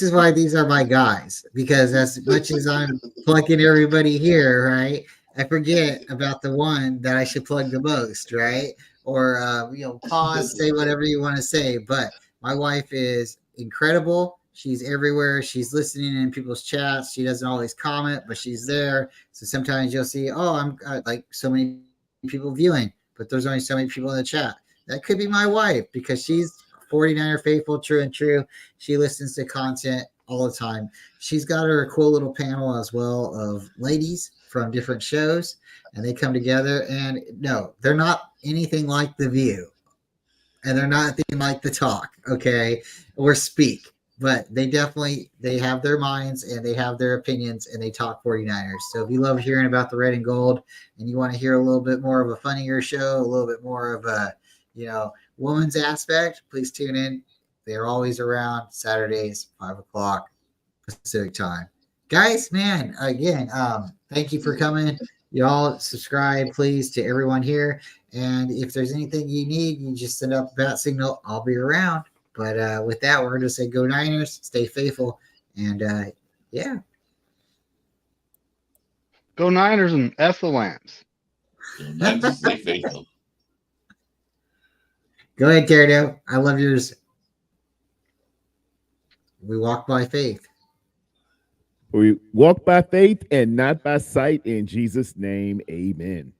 Speaker 1: is why these are my guys, because as much as I'm plugging everybody here, right, I forget about the one that I should plug the most, right? Or pause, say whatever you want to say. But my wife is incredible. She's everywhere. She's listening in people's chats. She doesn't always comment, but she's there. So sometimes you'll see, I'm like so many people viewing, but there's only so many people in the chat. That could be my wife because she's 49er faithful, true and true. She listens to content all the time. She's got her cool little panel as well of ladies from different shows, and they come together. And no, they're not anything like The View, and they're not anything like The Talk, okay, or Speak. But they have their minds and they have their opinions and they talk 49ers. So if you love hearing about the red and gold and you want to hear a little bit more of a funnier show, a little bit more of a, woman's aspect, please tune in. They're always around Saturdays, 5:00 Pacific time. Guys, man, again, thank you for coming. Y'all subscribe, please, to everyone here. And if there's anything you need, you just send up a bat signal. I'll be around. But with that, we're going to say go Niners, stay faithful, and yeah.
Speaker 2: Go Niners and F the Lambs.
Speaker 3: Niners, stay faithful.
Speaker 1: Go ahead, Terdo. I love yours. We walk by faith.
Speaker 5: We walk by faith and not by sight. In Jesus' name, amen.